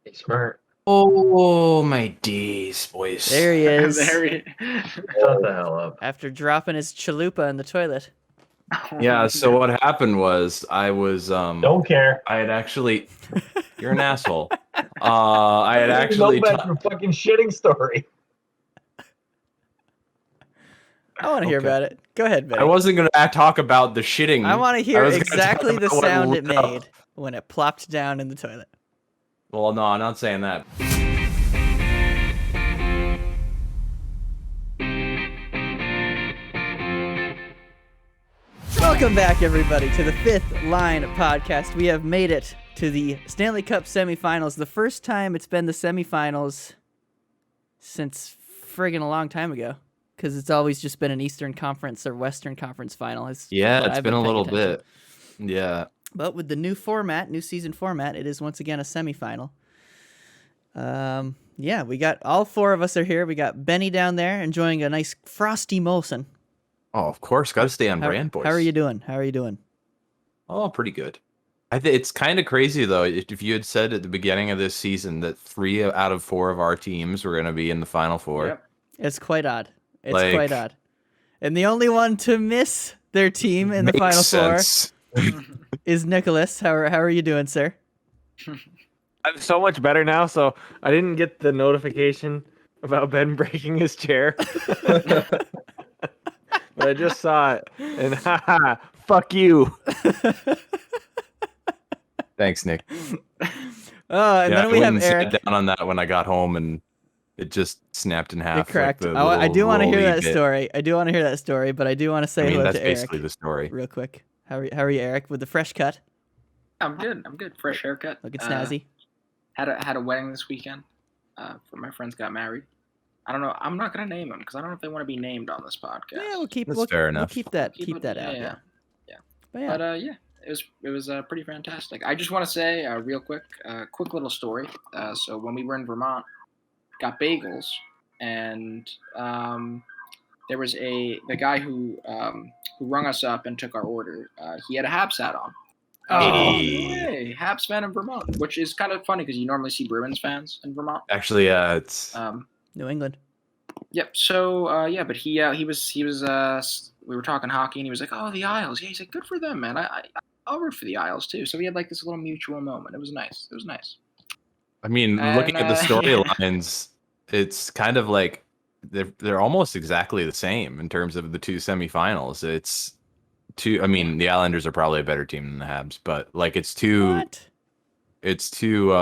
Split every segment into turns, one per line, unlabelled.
He's smart.
Oh, my days, boys.
There he is.
Shut the hell up.
After dropping his chalupa in the toilet.
Yeah, so what happened was I was
Don't care.
I had actually you're an asshole. I had actually
know about your fucking shitting story.
I want to hear
Okay.
about it. Go ahead, Benny.
I wasn't gonna talk about the shitting.
I want to hear
was gonna talk
exactly the
about what
sound it
lit up.
made when it plopped down in the toilet.
Well, no, I'm not saying that.
Welcome back, everybody, to the Fifth Line podcast. We have made it to the Stanley Cup semifinals. The first time it's been the semifinals since friggin' a long time ago, because it's always just been an Eastern Conference or Western Conference final.
It's
I've
been a
paying
little
attention.
bit. Yeah.
But with the new format, new season format, it is once again a semifinal. Yeah, we got all four of us are here. We got Benny down there enjoying a nice frosty Molson.
Oh, of course, got to stay on brand, boys.
How are you doing?
Oh, pretty good. I think it's kind of crazy though. If you had said at the beginning of this season that 3 out of 4 of our teams were going to be in the Final Four,
Yep.
It's quite odd.
Like-
And the only one to miss their team in the
makes
Final
sense.
Four is Nicholas. How are you doing, sir?
I'm so much better now, so I didn't get the notification about Ben breaking his chair. But I just saw it, and haha, fuck you.
Thanks, Nick.
And then we
I
have
went and
Eric.
sat down on that when I got home, and it just snapped in half.
It cracked.
Like the
I do want to hear
little
that
bit.
story. But I do want to say hello
that's
to Eric
basically the story.
real quick. How are you, Eric, with the fresh cut?
I'm good. Fresh haircut.
Looking snazzy.
Had a wedding this weekend. For my friends got married. I don't know. I'm not gonna name them because I don't know if they want to be named on this podcast.
Yeah, we'll keep.
That's fair
We'll
enough.
keep that
Keep it-
out.
yeah.
But yeah.
But yeah, it was pretty fantastic. I just want to say real quick, quick little story. So when we were in Vermont, got bagels, and there was the guy who rung us up and took our order. He had a Habs hat on. Hey, Habs fan in Vermont, which is kind of funny because you normally see Bruins fans in Vermont.
Actually, it's
New England.
Yep. So yeah, but he was we were talking hockey and he was like, "Oh, the Isles." Yeah, he's like, "Good for them, man. I'll root for the Isles too." So we had like this little mutual moment. It was nice.
I mean, looking at the storylines, it's kind of like they're almost exactly the same in terms of the two semifinals. It's two. I mean, the Islanders are probably a better team than the Habs, but like it's two.
What?
It's two.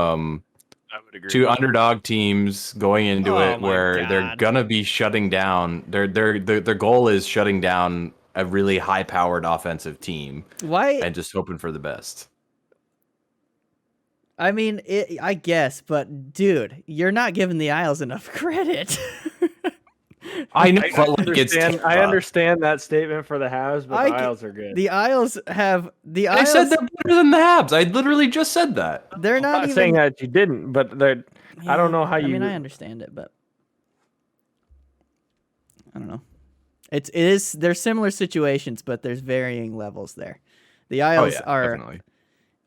I would agree.
Two underdog teams going into
Oh
it
my
where they're
God.
gonna be shutting down. Their goal is shutting down a really high-powered offensive team
Why?
and just hoping for the best.
I mean, I guess, but dude, you're not giving the Isles enough credit.
I know,
I
but like it's
understand that statement for the Habs, but the Isles are good.
The Isles have the
I
Isles.
said they're better than the Habs. I literally just said that.
They're
I'm
not
not
even
saying that you didn't, but they're. I don't know how
I mean,
you-
I understand it, but I don't know. It is. They're similar situations, but there's varying levels there. The Isles are,
definitely.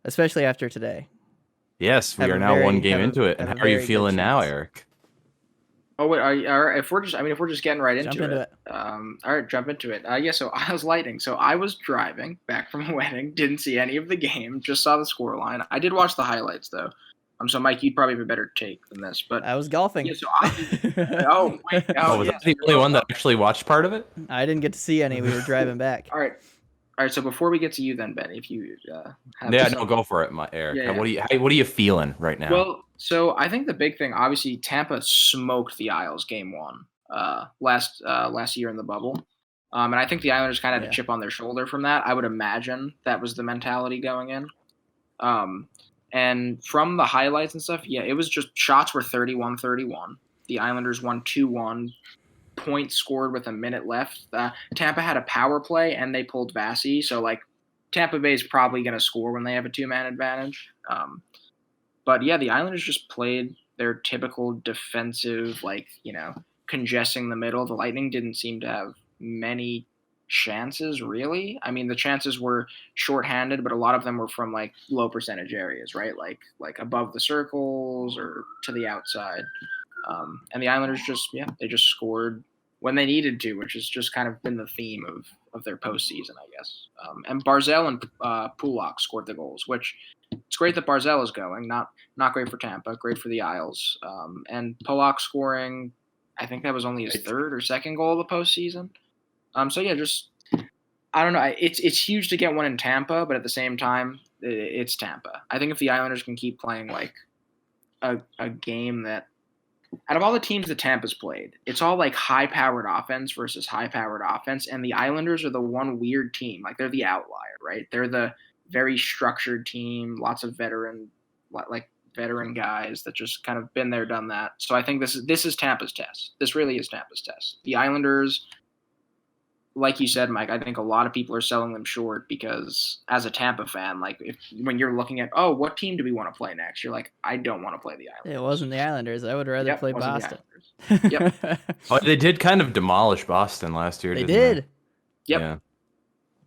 especially after today.
Yes, we
have
are
a
now
very-
one game
have a-
into it. And
have a
how are you
very good
feeling now,
chance.
Eric?
Oh wait, if we're just getting right
Jump
into
into
it. All right, jump into it. Yeah, so Isles Lightning. So I was driving back from a wedding, didn't see any of the game, just saw the scoreline. I did watch the highlights though. So Mike, you'd probably have a better take than this, but
I was golfing.
yeah. So oh wait,
Was that the only one that actually watched part of it?
I didn't get to see any. We were driving back.
All right. So before we get to you, then Benny, if you have
Yeah,
some-
no, go for it, Eric.
Yeah.
What are you feeling right now?
Well, so I think the big thing, obviously, Tampa smoked the Isles game one last year in the bubble, and I think the Islanders kind of had a chip on their shoulder from that. I would imagine that was the mentality going in. And from the highlights and stuff, yeah, it was just shots were 31-31. The Islanders won 2-1. Points scored with a minute left. Tampa had a power play and they pulled Vasi, so like Tampa Bay is probably going to score when they have a 2-man advantage. But yeah, the Islanders just played their typical defensive, like, congesting the middle. The Lightning didn't seem to have many chances, really. I mean, the chances were shorthanded, but a lot of them were from like low percentage areas, right? Like above the circles or to the outside. And the Islanders they just scored when they needed to, which has just kind of been the theme of their postseason, I guess. And Barzal and Pulak scored the goals, which it's great that Barzal is going. Not great for Tampa, great for the Isles. And Pulak scoring, I think that was only his third or second goal of the postseason. So yeah, just I don't know. It's huge to get one in Tampa, but at the same time, it's Tampa. I think if the Islanders can keep playing like a game that, out of all the teams that Tampa's played, it's all like high-powered offense versus high-powered offense, and the Islanders are the one weird team. Like they're the outlier, right? They're the very structured team, lots of veteran guys that just kind of been there, done that. So I think this is Tampa's test. This really is Tampa's test. The Islanders, like you said, Mike, I think a lot of people are selling them short because as a Tampa fan, like when you're looking at, oh, what team do we want to play next? You're like, I don't want to play the Islanders.
It wasn't the Islanders. I would rather play Boston.
Yep.
Oh, they did kind of demolish Boston last year.
They
didn't
did.
Yep.
Yeah.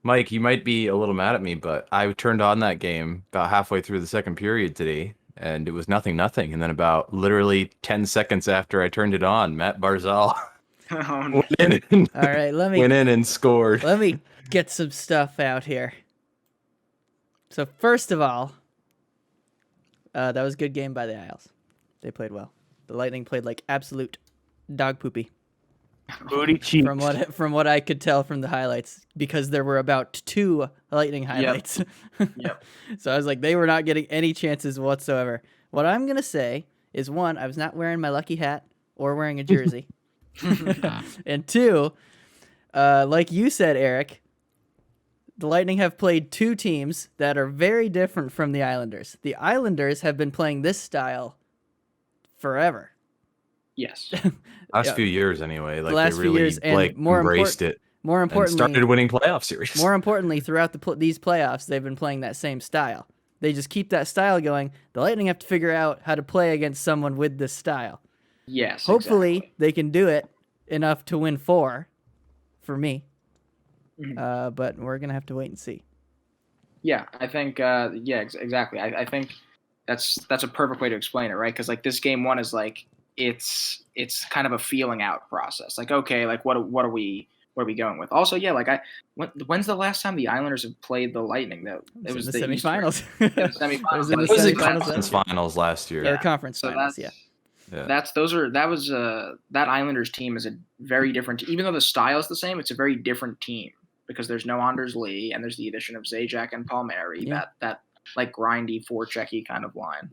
Mike, you might be a little mad at me, but I turned on that game about halfway through the second period today, and it was 0-0. And then about literally 10 seconds after I turned it on, Matt Barzal
Oh,
went in
All right,
went in and scored.
let me get some stuff out here. So first of all, that was a good game by the Isles. They played well. The Lightning played like absolute dog poopy.
Booty cheeks.
From what I could tell from the highlights, because there were about 2 Lightning highlights.
Yep.
So I was like, they were not getting any chances whatsoever. What I'm gonna say is, 1, I was not wearing my lucky hat or wearing a jersey, and 2, like you said, Eric, the Lightning have played 2 teams that are very different from the Islanders. The Islanders have been playing this style forever.
Yes.
Last few years, anyway. Like
last
they
few
really
years, and
like
more
embraced it.
More
And
importantly,
started winning playoff series.
More importantly, throughout these playoffs, they've been playing that same style. They just keep that style going. The Lightning have to figure out how to play against someone with this style.
Yes.
Hopefully,
exactly.
they can do it enough to win 4 for me.
Mhm.
But we're going to have to wait and see.
Yeah, I think. Exactly. I think that's a perfect way to explain it, right? Because like this game 1 is like it's kind of a feeling out process. Like, okay, like what are we going with? Also, yeah, like when's the last time the Islanders have played the Lightning?
It was
the
the semifinals.
Eastern- the semifinals.
It was in the
It was in
semifinals.
conference finals last year.
Or conference finals, yeah.
That Islanders team is a very different. Even though the style is the same, it's a very different team because there's no Anders Lee and there's the addition of Zajac and Palmieri.
Yeah.
That like grindy forechecky kind of line.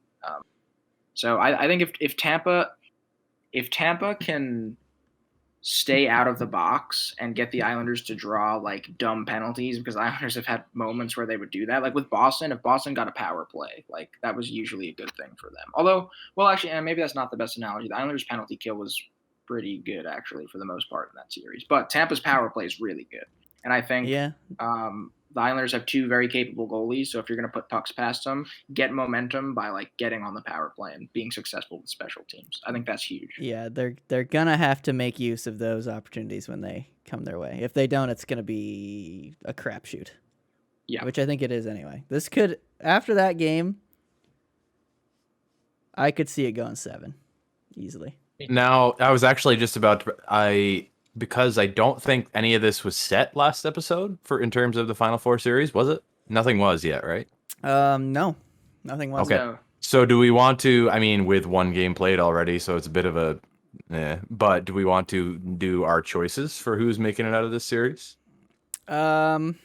So I think if Tampa can stay out of the box and get the Islanders to draw like dumb penalties, because the Islanders have had moments where they would do that. Like with Boston, if Boston got a power play, like that was usually a good thing for them. Although, well, actually, and maybe that's not the best analogy. The Islanders' penalty kill was pretty good actually for the most part in that series. But Tampa's power play is really good, and I think the Islanders have 2 very capable goalies. So if you're going to put pucks past them, get momentum by like getting on the power play and being successful with special teams. I think that's huge.
Yeah, they're gonna have to make use of those opportunities when they come their way. If they don't, it's gonna be a crapshoot.
Yeah,
which I think it is anyway. This could, after that game, I could see it going 7 easily.
Now, I was actually just about to, because I don't think any of this was set last episode in terms of the Final Four series, was it? Nothing was yet, right?
No, nothing was.
Okay.
No.
So do we want to, I mean, with 1 game played already, so it's a bit of a, but do we want to do our choices for who's making it out of this series? Who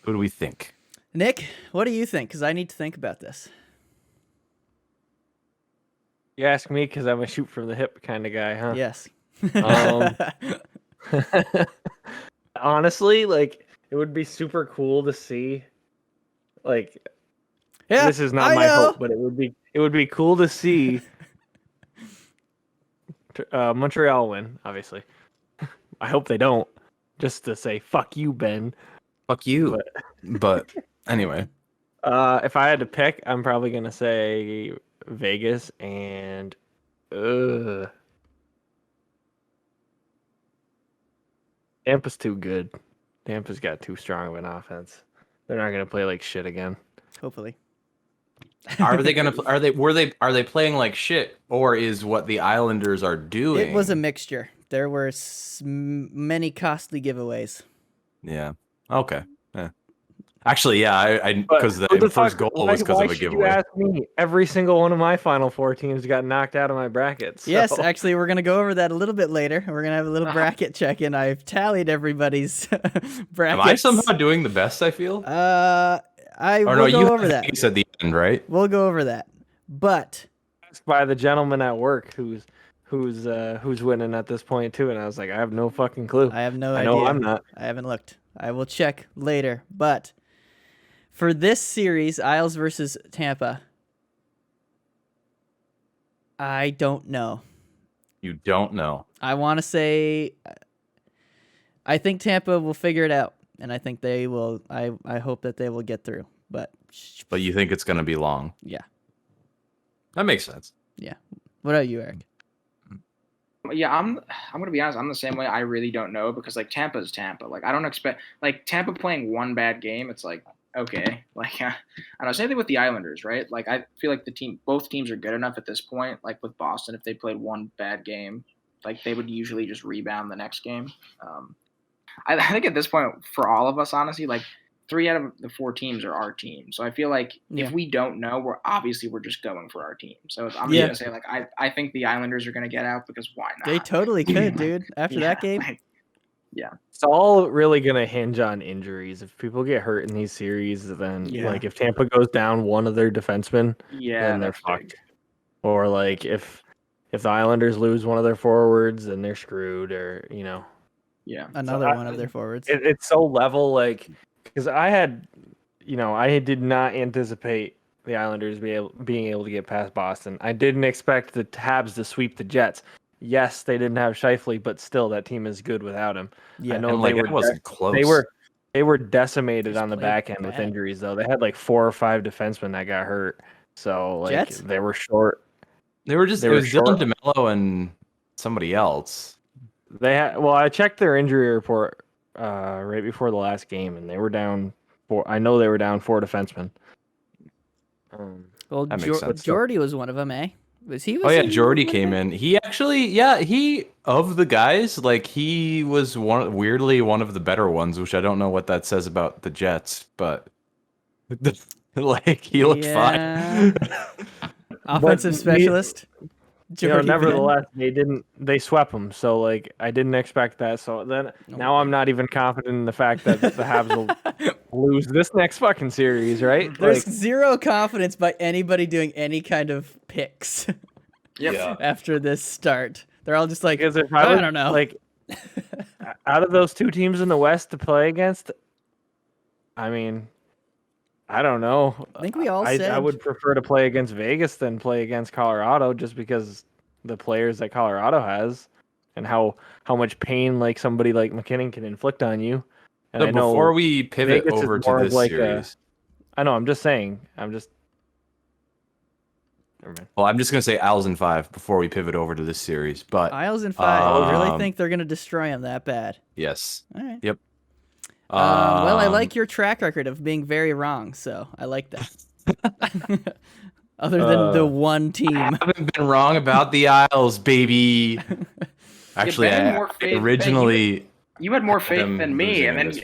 do we think?
Nick, what do you think? Because I need to think about this.
You ask me because I'm a shoot from the hip kind of guy, huh?
Yes.
Honestly, like it would be super cool to see. Like,
yeah,
this is not my hope, but it would be cool to see Montreal win. Obviously, I hope they don't. Just to say, fuck you, Ben.
Fuck you. But anyway,
if I had to pick, I'm probably gonna say Vegas and Tampa's too good. Tampa's got too strong of an offense. They're not gonna play like shit again.
Hopefully.
Are they playing like shit, or is what the Islanders are doing?
It was a mixture. There were many costly giveaways.
Yeah. Okay. Yeah. Actually, yeah, I
But
because the
what
first
fuck-
goal was because
why
of a
should you
giveaway.
ask me? Every single one of my Final Four teams got knocked out of my brackets.
Yes,
so-
actually, we're going to go over that a little bit later. We're going to have a little bracket check-in. I've tallied everybody's brackets.
Am I somehow doing the best? I feel.
We'll go over that.
You said the end, right?
We'll go over that. But
asked by the gentleman at work who's winning at this point too, and I was like, I have no fucking clue.
I have no
I
idea.
know I'm not.
I haven't looked. I will check later. But for this series, Isles versus Tampa, I don't know.
You don't know.
I want to say I think Tampa will figure it out, and I think they will. I hope that they will get through. But
you think it's going to be long?
Yeah.
That makes sense.
Yeah. What about you, Eric?
Yeah, I'm gonna be honest. I'm the same way. I really don't know because like Tampa's Tampa. Like I don't expect like Tampa playing one bad game. It's like okay, like I don't know. Same thing with the Islanders, right? Like I feel like both teams are good enough at this point. Like with Boston, if they played one bad game, like they would usually just rebound the next game. I think at this point for all of us, honestly, like 3 out of the 4 teams are our team. So I feel like if we don't know, we're just going for our team. So I'm just gonna say like I think the Islanders are gonna get out because why not?
They totally could, dude. After that game.
Yeah.
It's all really gonna hinge on injuries. If people get hurt in these series, then like if Tampa goes down one of their defensemen, then they're fucked. Or like if the Islanders lose one of their forwards, then they're screwed. Or
Another one of their forwards.
It's so level, like because I did not anticipate the Islanders being able to get past Boston. I didn't expect the Habs to sweep the Jets. Yes, they didn't have Scheifele, but still, that team is good without him.
Yeah.
I know
it wasn't close.
They were decimated
Just
on the
played
back end with
bad.
injuries, though. They had like 4 or 5 defensemen that got hurt, so like
Jets?
they were short.
It was
short.
Dylan DeMello and somebody else.
I checked their injury report right before the last game, and they were down 4. I know they were down 4 defensemen.
Well,
That makes sense.
Jordy was one of them, eh? Was he?
Oh yeah, Jordy came in. He actually, he of the guys, like he was weirdly one of the better ones, which I don't know what that says about the Jets, but like he looked fine.
Offensive specialist. Jordy
Nevertheless, they swept them. So like I didn't expect that. So then now I'm not even confident in the fact that the Habs will lose this next fucking series, right?
There's zero confidence by anybody doing any kind of picks.
Yep.
After this start, they're all just like,
because if
I don't know.
Like out of those 2 teams in the West to play against, I mean, I don't know.
I think we all said
I would prefer to play against Vegas than play against Colorado, just because the players that Colorado has and how much pain like somebody like McKinnon can inflict on you. And
So
I know
before we pivot
Vegas is
over to
more of
this
like
series,
I know. I'm just saying. Never mind.
well, I'm just gonna say Owls in 5 before we pivot over to this series. But
Isles in 5. I really
um,
think they're gonna destroy him that bad.
yes,
All right.
yep.
Well, I like your track record of being very wrong, so I like that. Other than the one team.
I haven't been wrong about the Isles, baby. Actually,
Ben had
I
more faith.
originally.
You had more faith
them
than me,
losing
and
in
then
this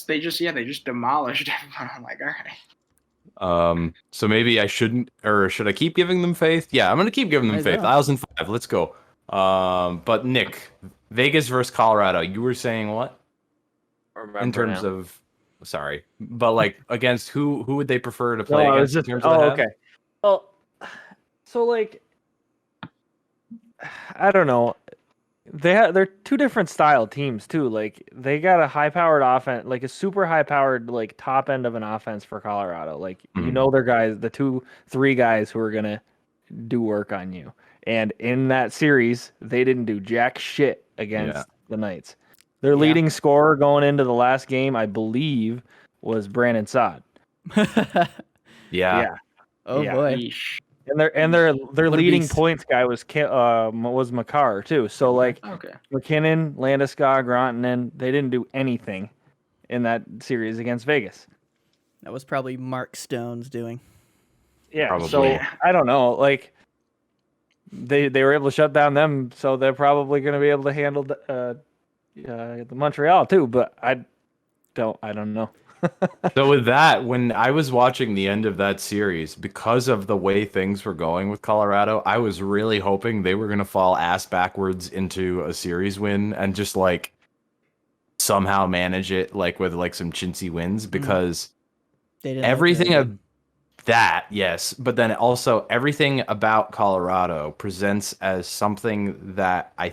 they
round,
just demolished everyone. I'm like, all right.
So maybe I shouldn't, or should I keep giving them faith? Yeah, I'm gonna keep giving them
Might as
faith.
well.
Isles in 5. Let's go. But Nick, Vegas versus Colorado. You were saying what? In terms of, sorry, but like against who would they prefer to play against? In terms of the Habs?
okay. Well, so like, I don't know. They're 2 different style teams too. Like they got a high-powered offense, like a super high-powered, like top end of an offense for Colorado. Like their guys, the 2-3 guys who are gonna do work on you. And in that series, they didn't do jack shit against the Knights. Their leading scorer going into the last game, I believe, was Brandon Saad.
Yeah.
Oh boy.
Yeesh.
And their
What a
leading
beast.
points guy was Makar too. So like
Okay.
McKinnon, Landeskog, Rantanen, they didn't do anything in that series against Vegas.
That was probably Mark Stone's doing.
Yeah.
Probably.
So I don't know. Like they were able to shut down them, so they're probably going to be able to handle the Montreal too. But I don't know.
So with that, when I was watching the end of that series, because of the way things were going with Colorado, I was really hoping they were going to fall ass backwards into a series win and just like somehow manage it like with like some chintzy wins, because
They didn't look
everything
very
of
good.
that, yes, but then also everything about Colorado presents as something that I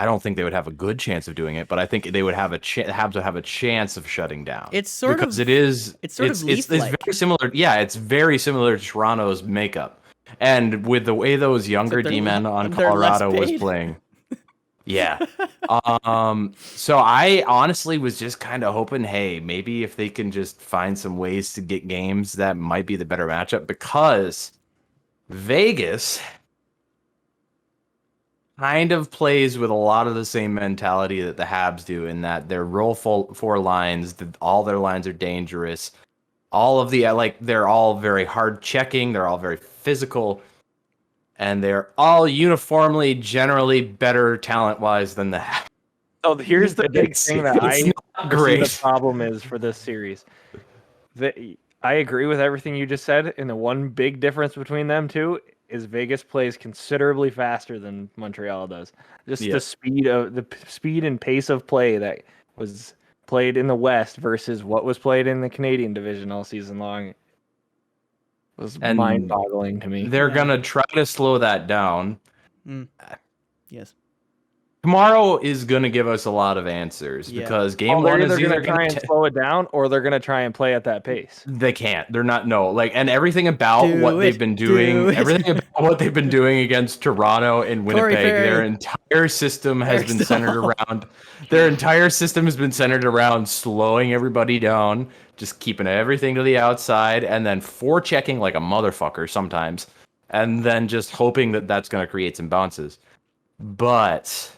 don't think they would have a good chance of doing it, but I think they would have a chance of shutting down.
It's sort
because
of
it's
Leaf-like.
very similar. Yeah, it's very similar to Toronto's makeup, and with the way those younger
Except
D-men on
they're less
Colorado was
paid.
playing. Yeah. So I honestly was just kind of hoping, hey, maybe if they can just find some ways to get games, that might be the better matchup, because Vegas kind of plays with a lot of the same mentality that the Habs do, in that their four lines, all their lines are dangerous. All of the they're all very hard checking, they're all very physical, and they're all uniformly generally better talent-wise than the Habs.
So here's the big thing that
It's
I
not
see
great.
the problem is for this series. I agree with everything you just said, and the one big difference between them two is Vegas plays considerably faster than Montreal does. Just
Yeah.
the speed and pace of play that was played in the West versus what was played in the Canadian division all season long was
And
mind-boggling to me.
They're
Yeah.
gonna try to slow that down.
Yes.
Tomorrow is gonna give us a lot of answers,
Yeah.
because game
They're
one is
either going
either
to try and slow it down or they're going to try and play at that pace.
They can't. They're not. No. And everything about
Do
what
it.
they've been
Do
doing,
it.
everything about what they've been doing against Toronto and
Corey
Winnipeg, their
Perry.
entire system has
Eric
been
Stahl.
centered around. Their entire system has been centered around slowing everybody down, just keeping everything to the outside, and then forechecking like a motherfucker sometimes, and then just hoping that that's going to create some bounces. But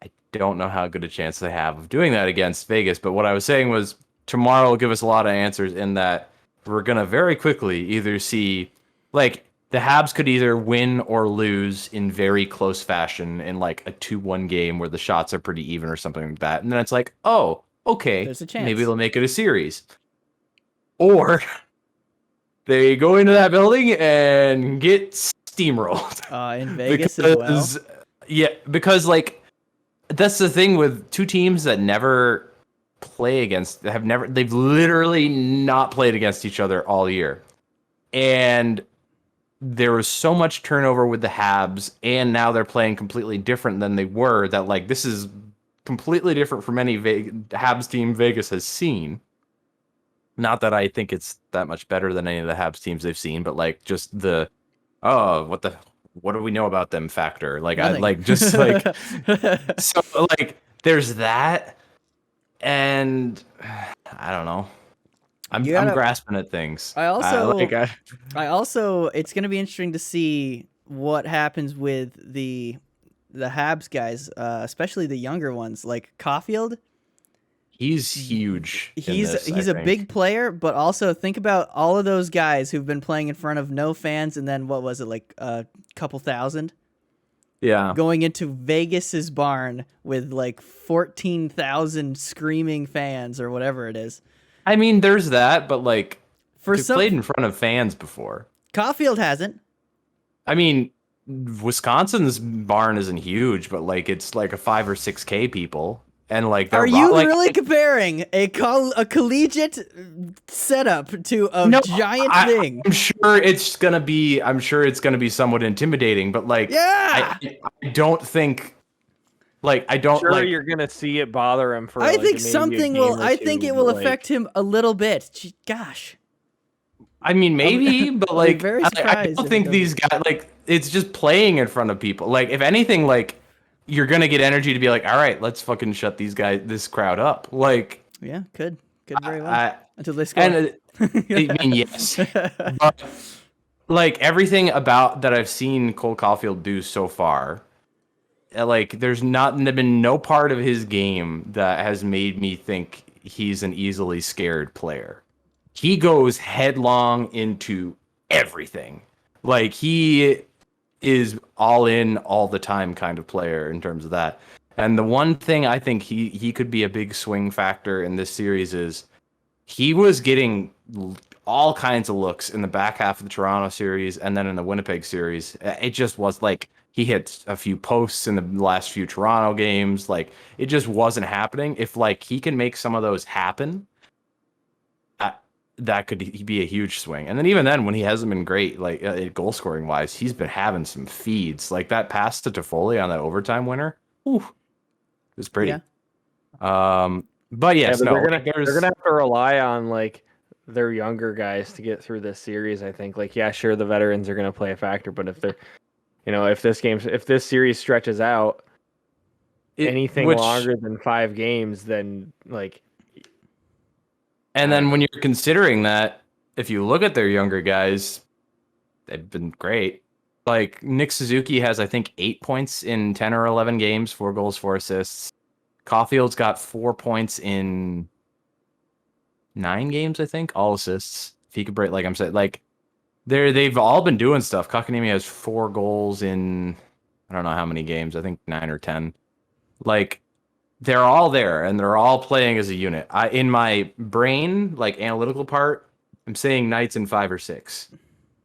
I don't know how good a chance they have of doing that against Vegas. But what I was saying was, tomorrow will give us a lot of answers, in that we're going to very quickly either see, like, the Habs could either win or lose in very close fashion in like a 2-1 game where the shots are pretty even or something like that. And then it's like, oh, okay,
There's a chance.
maybe they'll make it a series. Or they go into that building and get steamrolled.
In Vegas as well.
Yeah, because like, that's the thing with two teams that never play against, they've literally not played against each other all year. And there was so much turnover with the Habs, and now they're playing completely different than they were, that like, this is completely different from any Habs team Vegas has seen. Not that I think it's that much better than any of the Habs teams they've seen, but like, just the, oh, what do we know about them factor? Like,
Nothing.
I like, just like, so like, there's that, and I don't know. I'm grasping at things.
I also, it's gonna be interesting to see what happens with the Habs guys, especially the younger ones, like Caulfield.
He's huge.
He's a big player, but also think about all of those guys who've been playing in front of no fans, and then what was it, like a couple thousand?
Yeah.
Going into Vegas's barn with like 14,000 screaming fans or whatever it is.
I mean, there's that, but like,
They've
played in front of fans before.
Caulfield hasn't.
I mean, Wisconsin's barn isn't huge, but like, it's like a 5 or 6K people. And like,
are you really comparing a collegiate setup to a giant thing?
I'm sure it's gonna be somewhat intimidating, but like,
yeah,
I don't think, like, I don't
sure
like,
you're gonna see it bother him for.
I
like,
think
maybe
something will. I think it will affect him a little bit. Gosh.
I mean, maybe, but like,
very
I don't think these guys, like, it's just playing in front of people. Like, if anything, like, you're gonna get energy to be like, all right, let's fucking shut this crowd up. Like,
yeah, could. Could very well.
I
Until they score.
and I mean, yes, but like everything about that I've seen Cole Caulfield do so far, like there's been no part of his game that has made me think he's an easily scared player. He goes headlong into everything. Like he is all in all the time kind of player in terms of that. And the one thing I think he could be a big swing factor in this series is he was getting all kinds of looks in the back half of the Toronto series and then in the Winnipeg series. It just was like he hit a few posts in the last few Toronto games. Like it just wasn't happening. If like he can make some of those happen, that could be a huge swing. And then even then, when he hasn't been great, like goal scoring wise, he's been having some feeds. Like that pass to Toffoli on that overtime winner. Ooh, it was pretty.
Yeah.
But yes,
but
no,
they're gonna have to rely on like their younger guys to get through this series. I think. Like, yeah, sure, the veterans are gonna play a factor, but if they're, if this series stretches out anything longer than 5 games, then like.
And then when you're considering that, if you look at their younger guys, they've been great. Like Nick Suzuki has, I think, 8 points in 10 or 11 games, 4 goals, 4 assists. Caulfield's got 4 points in 9 games, I think, all assists. If he could break, like I'm saying, like they've all been doing stuff. Kotkaniemi has 4 goals in I don't know how many games. I think 9 or 10. Like they're all there and they're all playing as a unit. In my brain, like analytical part, I'm saying Knights in 5 or 6.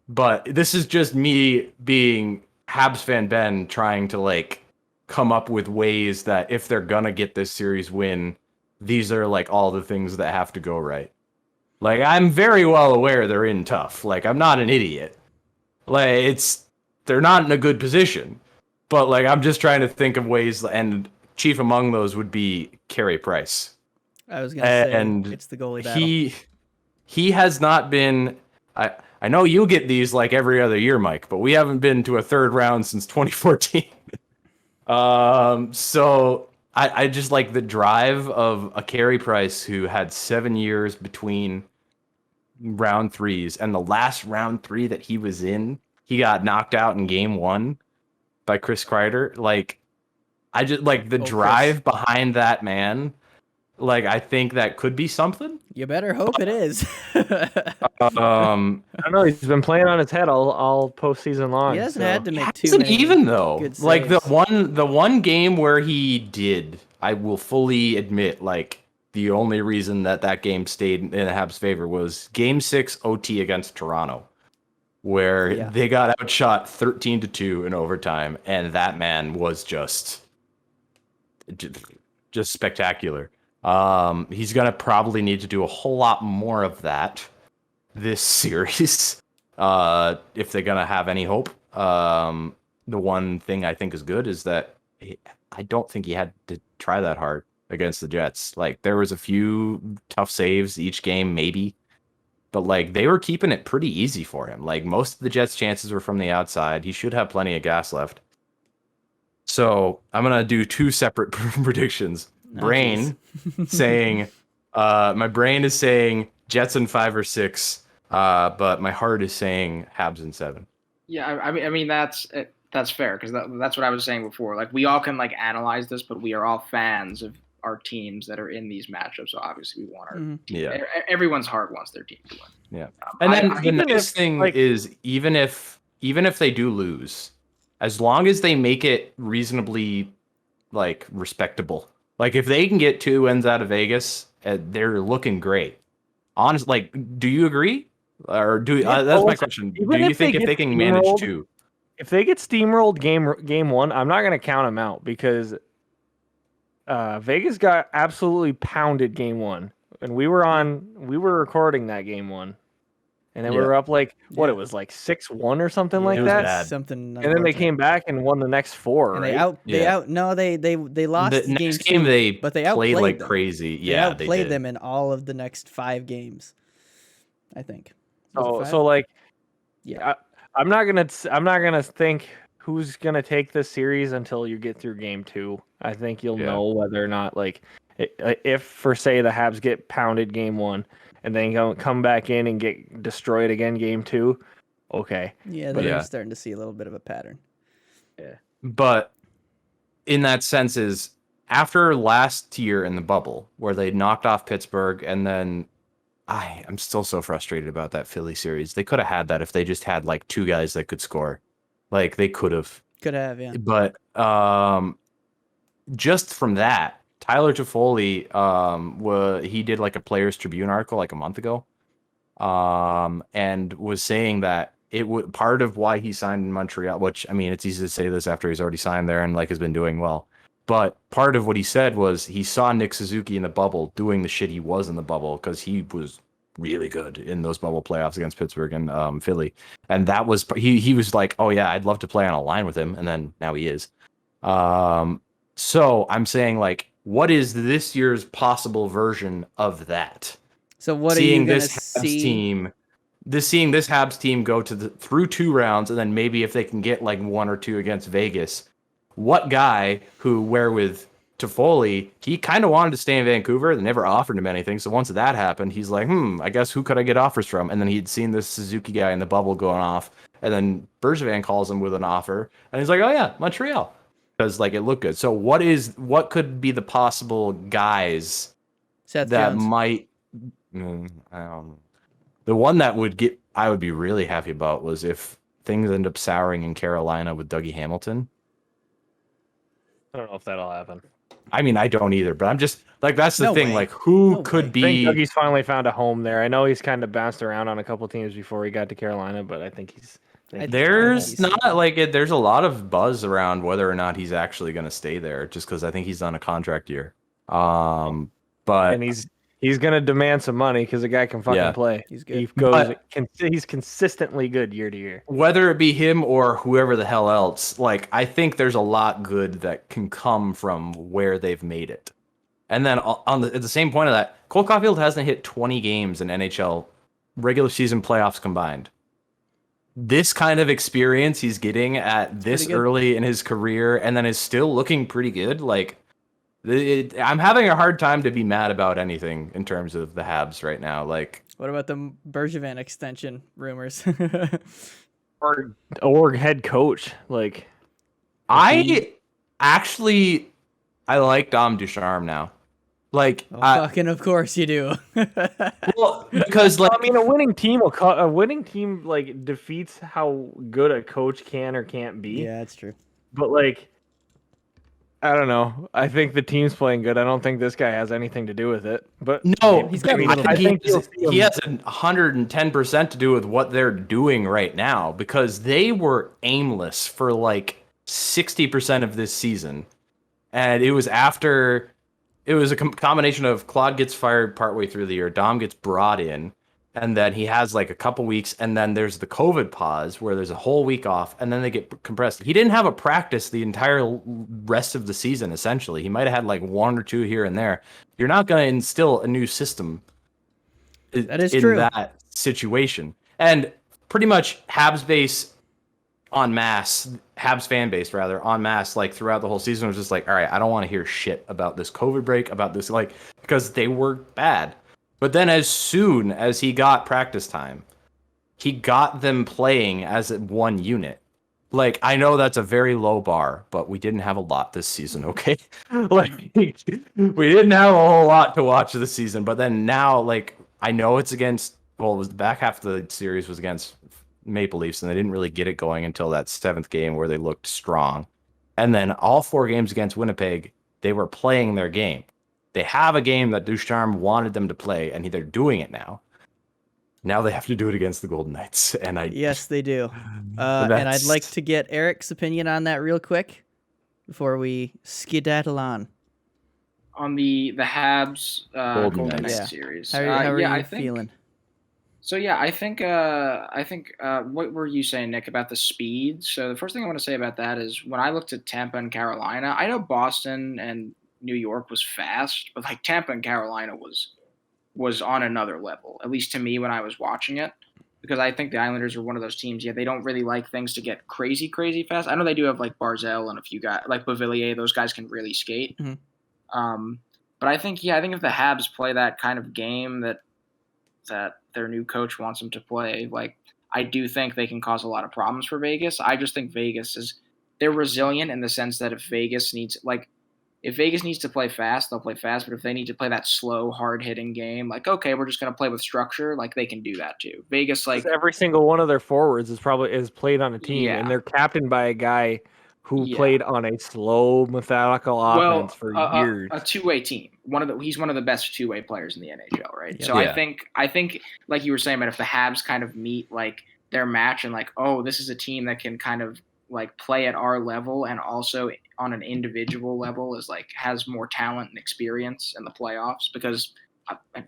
But this is just me being Habs fan Ben trying to like come up with ways that if they're gonna get this series win, these are like all the things that have to go right. Like I'm very well aware they're in tough. Like I'm not an idiot. Like they're not in a good position. But like I'm just trying to think of ways, and chief among those would be Carey Price.
I was gonna say it's the goalie battle.
He has not been. I know you get these like every other year, Mike, but we haven't been to a third round since 2014. So I just like the drive of a Carey Price who had 7 years between round 3s, and the last round 3 that he was in, he got knocked out in game 1 by Chris Kreider. Like I just like the drive behind that man. Like I think that could be something.
You better hope it is.
I don't know. He's been playing on his head all postseason long.
He hasn't had to make too
hasn't
many
even though.
good
Like the
saves.
one game where he did, I will fully admit, like the only reason that game stayed in the Habs' favor was Game 6 OT against Toronto, where they got outshot 13-2 in overtime, and that man was just spectacular. He's gonna probably need to do a whole lot more of that this series if they're gonna have any hope. The one thing I think is good is that I don't think he had to try that hard against the Jets. Like there was a few tough saves each game, maybe, but like they were keeping it pretty easy for him. Like most of the Jets' chances were from the outside. He should have plenty of gas left. So I'm gonna do 2 separate predictions. Brain saying, my brain is saying Jets in 5 or 6, but my heart is saying Habs in 7.
Yeah, I mean that's fair because that's what I was saying before. Like we all can like analyze this, but we are all fans of our teams that are in these matchups. So obviously we want our everyone's heart wants their team to win.
Yeah, and then the nice thing is even if they do lose, as long as they make it reasonably like respectable. Like if they can get 2 wins out of Vegas, they're looking great. Honestly, like, do you agree? Or that's my question. Do you think if they can manage 2?
If they get steamrolled game 1, I'm not going to count them out because Vegas got absolutely pounded game 1, and we were recording that game 1. And then we were up like it was like 6-1 or something like that.
Bad.
Something.
And then they came back and won the next 4.
And
right?
they lost
the
game
next
2,
game. They
but they
played
outplayed
like
them.
crazy.
They
Yeah,
outplayed
did.
them in all of the next 5 games. I think.
So like, I'm not gonna think who's gonna take this series until you get through game 2. I think you'll know whether or not like If for say the Habs get pounded game 1 and then come back in and get destroyed again game 2, okay.
Yeah,
But
then
yeah.
you're starting to see a little bit of a pattern.
But in that sense is after last year in the bubble where they knocked off Pittsburgh, and then I'm still so frustrated about that Philly series. They could have had that if they just had like 2 guys that could score. Like they could have.
Could have, yeah.
But just from that, Tyler Toffoli, he did like a Players Tribune article like a month ago, and was saying that it would part of why he signed in Montreal. Which I mean, it's easy to say this after he's already signed there and like has been doing well. But part of what he said was he saw Nick Suzuki in the bubble doing the shit he was in the bubble because he was really good in those bubble playoffs against Pittsburgh and Philly, and that was he was like, oh yeah, I'd love to play on a line with him, and then now he is. So I'm saying, like, what is this year's possible version of that?
So what
seeing
are you going to
this Habs
see?
seeing this Habs team go through 2 rounds, and then maybe if they can get like 1 or 2 against Vegas, what guy where with Toffoli, he kind of wanted to stay in Vancouver. They never offered him anything. So once that happened, he's like, I guess who could I get offers from? And then he'd seen this Suzuki guy in the bubble going off, and then Bergevin calls him with an offer, and he's like, oh yeah, Montreal. Because like it looked good. So what could be the possible guys
Seth
that
Jones.
might the one that I would be really happy about was if things end up souring in Carolina with Dougie Hamilton.
I don't know if that'll happen.
I mean, I don't either, but I'm just like, that's the
No
thing.
way.
Like, who
No
could
way.
I
be?
think Dougie's finally found a home there. I know he's kind of bounced around on a couple teams before he got to Carolina, but I think he's.
There's
he's-
not like it. There's a lot of buzz around whether or not he's actually going to stay there, just because I think he's on a contract year. But
And he's gonna demand some money because the guy can fucking
Yeah.
play.
He's good.
He goes. He's consistently good year to year.
whether it be him or whoever the hell else, like, I think there's a lot good that can come from where they've made it. And then at the same point of that, Cole Caulfield hasn't hit 20 games in NHL regular season playoffs combined. This kind of experience he's getting at this
pretty good.
early in his career, and then is still looking pretty good. Like, I'm having a hard time to be mad about anything in terms of the Habs right now. Like,
What about the Bergevin extension rumors?
Or head coach. Like
I like Dom Ducharme now. Like,
Oh, fucking of course you do.
well, because like,
I mean, a winning team like defeats how good a coach can or can't be.
Yeah, that's true.
But like, I don't know. I think the team's playing good. I don't think this guy has anything to do with it. But
no,
He's got a
I
little
think
bit.
he has 110% to do with what they're doing right now, because they were aimless for like 60% of this season, and it was a combination of Claude gets fired partway through the year, Dom gets brought in, and then he has like a couple weeks, and then there's the COVID pause where there's a whole week off, and then they get compressed. He didn't have a practice the entire rest of the season, essentially. He might have had like 1 or 2 here and there. You're not going to instill a new system
That is
in
true.
that situation. And pretty much Habs fan base rather, en masse, like throughout the whole season was just like, all right, I don't want to hear shit about this COVID break, about this, like, because they were bad. But then as soon as he got practice time, he got them playing as one unit. Like, I know that's a very low bar, but we didn't have a lot this season, okay? Like, we didn't have a whole lot to watch this season, but then now, like, I know it's against, well, it was the back half of the series was against Maple Leafs, and they didn't really get it going until that 7th game where they looked strong. And then all 4 games against Winnipeg, they were playing their game. They have a game that Ducharme wanted them to play, and they're doing it now. Now they have to do it against the Golden Knights, and
Yes, they do. And I'd like to get Eric's opinion on that real quick before we skedaddle on.
On the Habs Golden
Knights.
Knights
Yeah.
series.
How are you
I think,
feeling?
So yeah, I think what were you saying, Nick, about the speed? So the first thing I want to say about that is when I looked at Tampa and Carolina, I know Boston and New York was fast, but like Tampa and Carolina was on another level, at least to me when I was watching it, because I think the Islanders are one of those teams. Yeah, they don't really like things to get crazy fast. I know they do have like Barzell and a few guys like Beauvillier; those guys can really skate.
Mhm.
But I think if the Habs play that kind of game that their new coach wants them to play, like I do think they can cause a lot of problems for Vegas. I just think they're resilient in the sense that if Vegas needs to play fast, they'll play fast. But if they need to play that slow, hard-hitting game, like, okay, we're just going to play with structure, like they can do that too. Vegas, like
every single one of their forwards is played on a team, and they're captained by a guy who played on a slow, methodical offense for years.
A two-way team. He's one of the best two-way players in the NHL, right?
Yeah.
So I think like you were saying, but if the Habs kind of meet like their match and like, oh, this is a team that can kind of like play at our level and also on an individual level has more talent and experience in the playoffs, because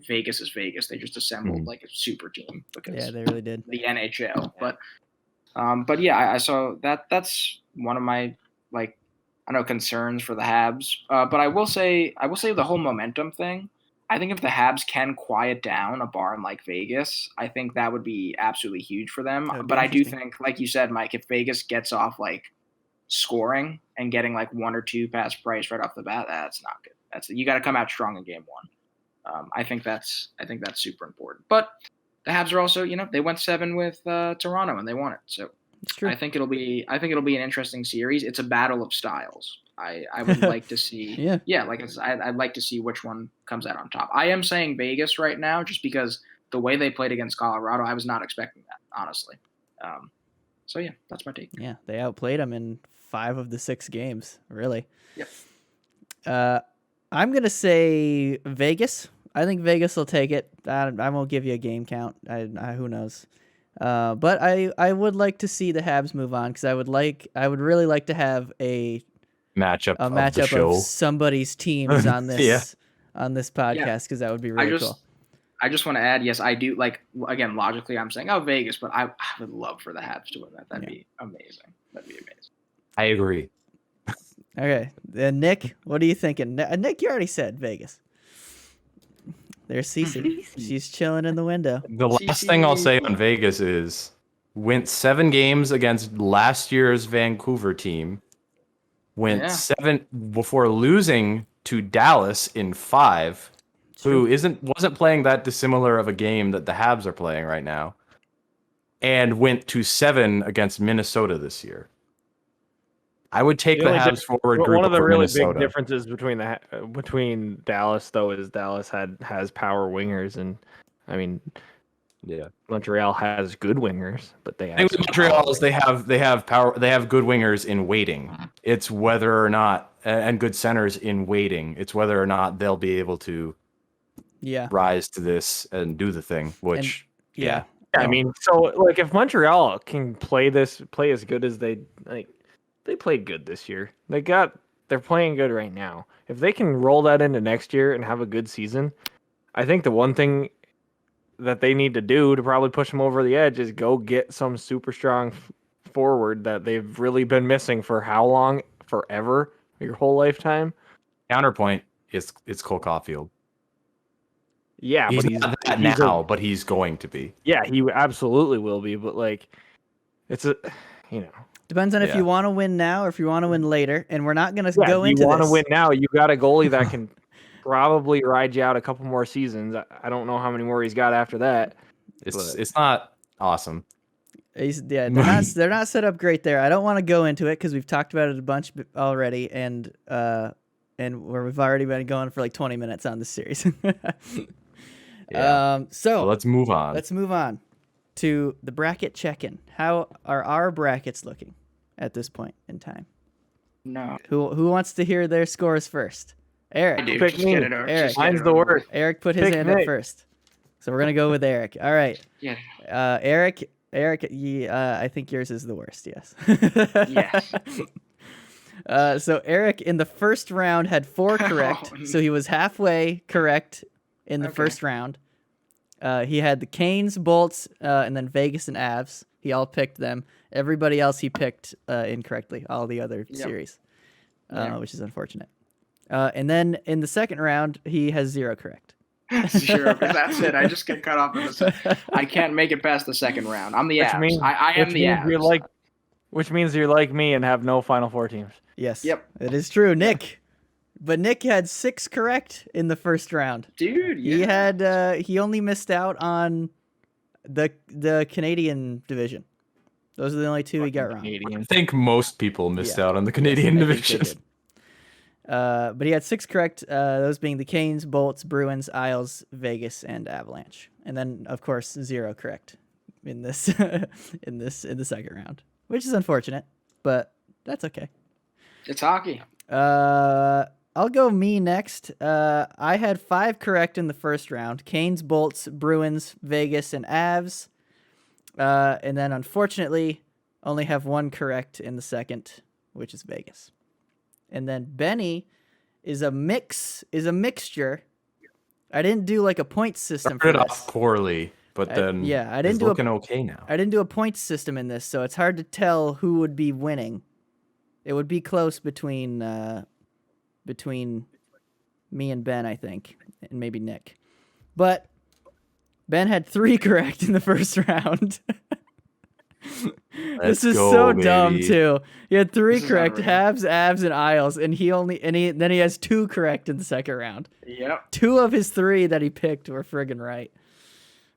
Vegas is Vegas. They just assembled like a super team because
they really did.
the NHL. But yeah, I saw that. That's one of my concerns for the Habs. But I will say the whole momentum thing. I think if the Habs can quiet down a barn like Vegas, I think that would be absolutely huge for them. But I do think, like you said, Mike, if Vegas gets off like scoring and getting like one or two past Price right off the bat, that's not good. You got to come out strong in game one. I think that's super important. But the Habs are also, they went 7 with Toronto and they won it. So
It's true.
I think it'll be an interesting series. It's a battle of styles. I would like to see. I'd like to see which one comes out on top. I am saying Vegas right now, just because the way they played against Colorado, I was not expecting that, honestly. So yeah, that's my take.
Yeah, they outplayed them in 5 of the 6 games, really.
Yep.
I'm gonna say Vegas. I think Vegas will take it. I won't give you a game count. Who knows? But I would like to see the Habs move on, because I would really like to have a
matchup
of
the show.
Somebody's teams on this on this podcast, because that would be really cool.
I just want to add, yes, I do. Like, again, logically, I'm saying, Vegas, but I would love for the Habs to win that. That'd be amazing.
I agree.
Okay, then Nick, what are you thinking? Nick, you already said Vegas. There's Cece. She's chilling in the window.
The last thing I'll say on Vegas is went 7 games against last year's Vancouver team. Went 7 before losing to Dallas in 5, who wasn't playing that dissimilar of a game that the Habs are playing right now, and went to 7 against Minnesota this year. I would take the Habs forward group.
One of the really
Minnesota.
big differences between Dallas, though, is Dallas has power wingers, and I mean, Montreal has good wingers, but they have
they have power. They have good wingers in waiting. It's whether or not, and good centers in waiting. It's whether or not they'll be able to rise to this and do the thing. Which
I mean, so like if Montreal can play as good as they played good this year. They're playing good right now. If they can roll that into next year and have a good season, I think the one thing that they need to do to probably push them over the edge is go get some super strong forward that they've really been missing for how long? Forever? Your whole lifetime?
Counterpoint is Cole Caulfield.
Yeah,
he's not that now, but he's going to be.
Yeah, he absolutely will be. But it's
depends on if you want to win now or if you want to win later. And we're not going to go into this.
If you want to win now, you got a goalie that can probably ride you out a couple more seasons. I don't know how many more he's got after that.
It's not awesome.
They're not set up great there. I don't want to go into it because we've talked about it a bunch already, and where we've already been going for like 20 minutes on this series. So
let's move on.
Let's move on to the bracket check-in. How are our brackets looking at this point in time?
No.
Who wants to hear their scores first? Eric.
Pick me.
Eric.
Mine's the worst.
Eric put his hand up first. So we're going to go with Eric. All right.
Yeah.
Eric, I think yours is the worst, yes.
Yes.
So Eric in the first round had 4 correct, so he was halfway correct in the first round. He had the Canes, Bolts, and then Vegas and Avs. He all picked them. Everybody else he picked incorrectly, all the other series, which is unfortunate. And then in the second round, he has 0 correct.
0, because that's it. I just get cut off. I can't make it past the second round. I'm the Avs. I am the Avs.
Which means you're like me and have no Final Four teams.
Yes.
Yep.
It is true. Nick, But Nick had 6 correct in the first round.
Dude, yeah.
He had he only missed out on the Canadian division. Those are the only 2 he got wrong.
I think most people missed
Yeah.
out on the Canadian
I think they
division.
did. But he had 6 correct, those being the Canes, Bolts, Bruins, Isles, Vegas, and Avalanche. And then, of course, 0 correct in this in the second round, which is unfortunate, but that's okay.
It's hockey.
I'll go me next. I had 5 correct in the first round: Canes, Bolts, Bruins, Vegas, and Avs. And then, unfortunately, only have 1 correct in the second, which is Vegas. And then Benny is a mixture. I didn't do like a point system for
Started
this.
off poorly, but then
I didn't
he's
do
looking okay now.
I didn't do a point system in this, so it's hard to tell who would be winning. It would be close between me and Ben, I think, and maybe Nick. But Ben had 3 correct in the first round. This is
go,
so dumb
baby.
too. He had 3
This is
correct:
unreal.
Habs, Avs, and Isles, and then he has 2 correct in the second round.
Yep.
2 of his 3 that he picked were friggin' right.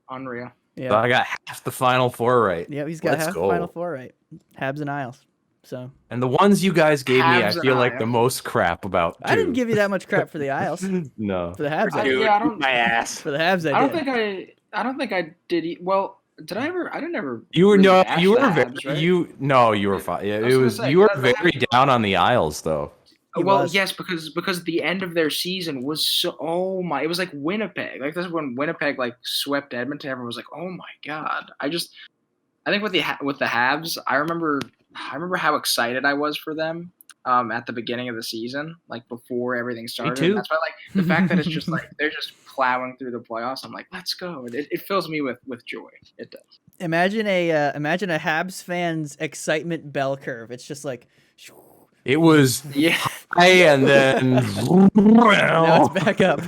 Unreal.
So
Yeah,
I got half the Final Four right.
yeah, he's got
Let's
half the
go.
Final 4 right. Habs and Isles. So
And the ones you guys gave me, I
Habs and
feel like the
Isles.
most crap about.
I didn't
too.
give you that much crap for the Isles.
No.
For the Habs, I
Dude,
did.
yeah, I don't.
my ass.
For the Habs,
I
I
don't
did.
think I don't think I did. Well, did I ever? I didn't ever.
You were
really
no,
bash
you were
the
very,
Habs, right?
you were fine. Yeah,
I was
it
gonna
was
say,
you were
the
very
Habs-
down on the Isles though.
He
Well,
was.
yes, because the end of their season was so. Oh my! It was like Winnipeg. Like this is when Winnipeg like swept Edmonton. Everyone was like, "Oh my god!" I think with the Habs, I remember how excited I was for them. At the beginning of the season, like before everything started.
too.
And that's why, like, the fact that it's just like they're just plowing through the playoffs. I'm like, let's go. It fills me with joy. It does.
Imagine a Habs fan's excitement bell curve. It's just like
It was
Yeah.
high and then
now it's back up.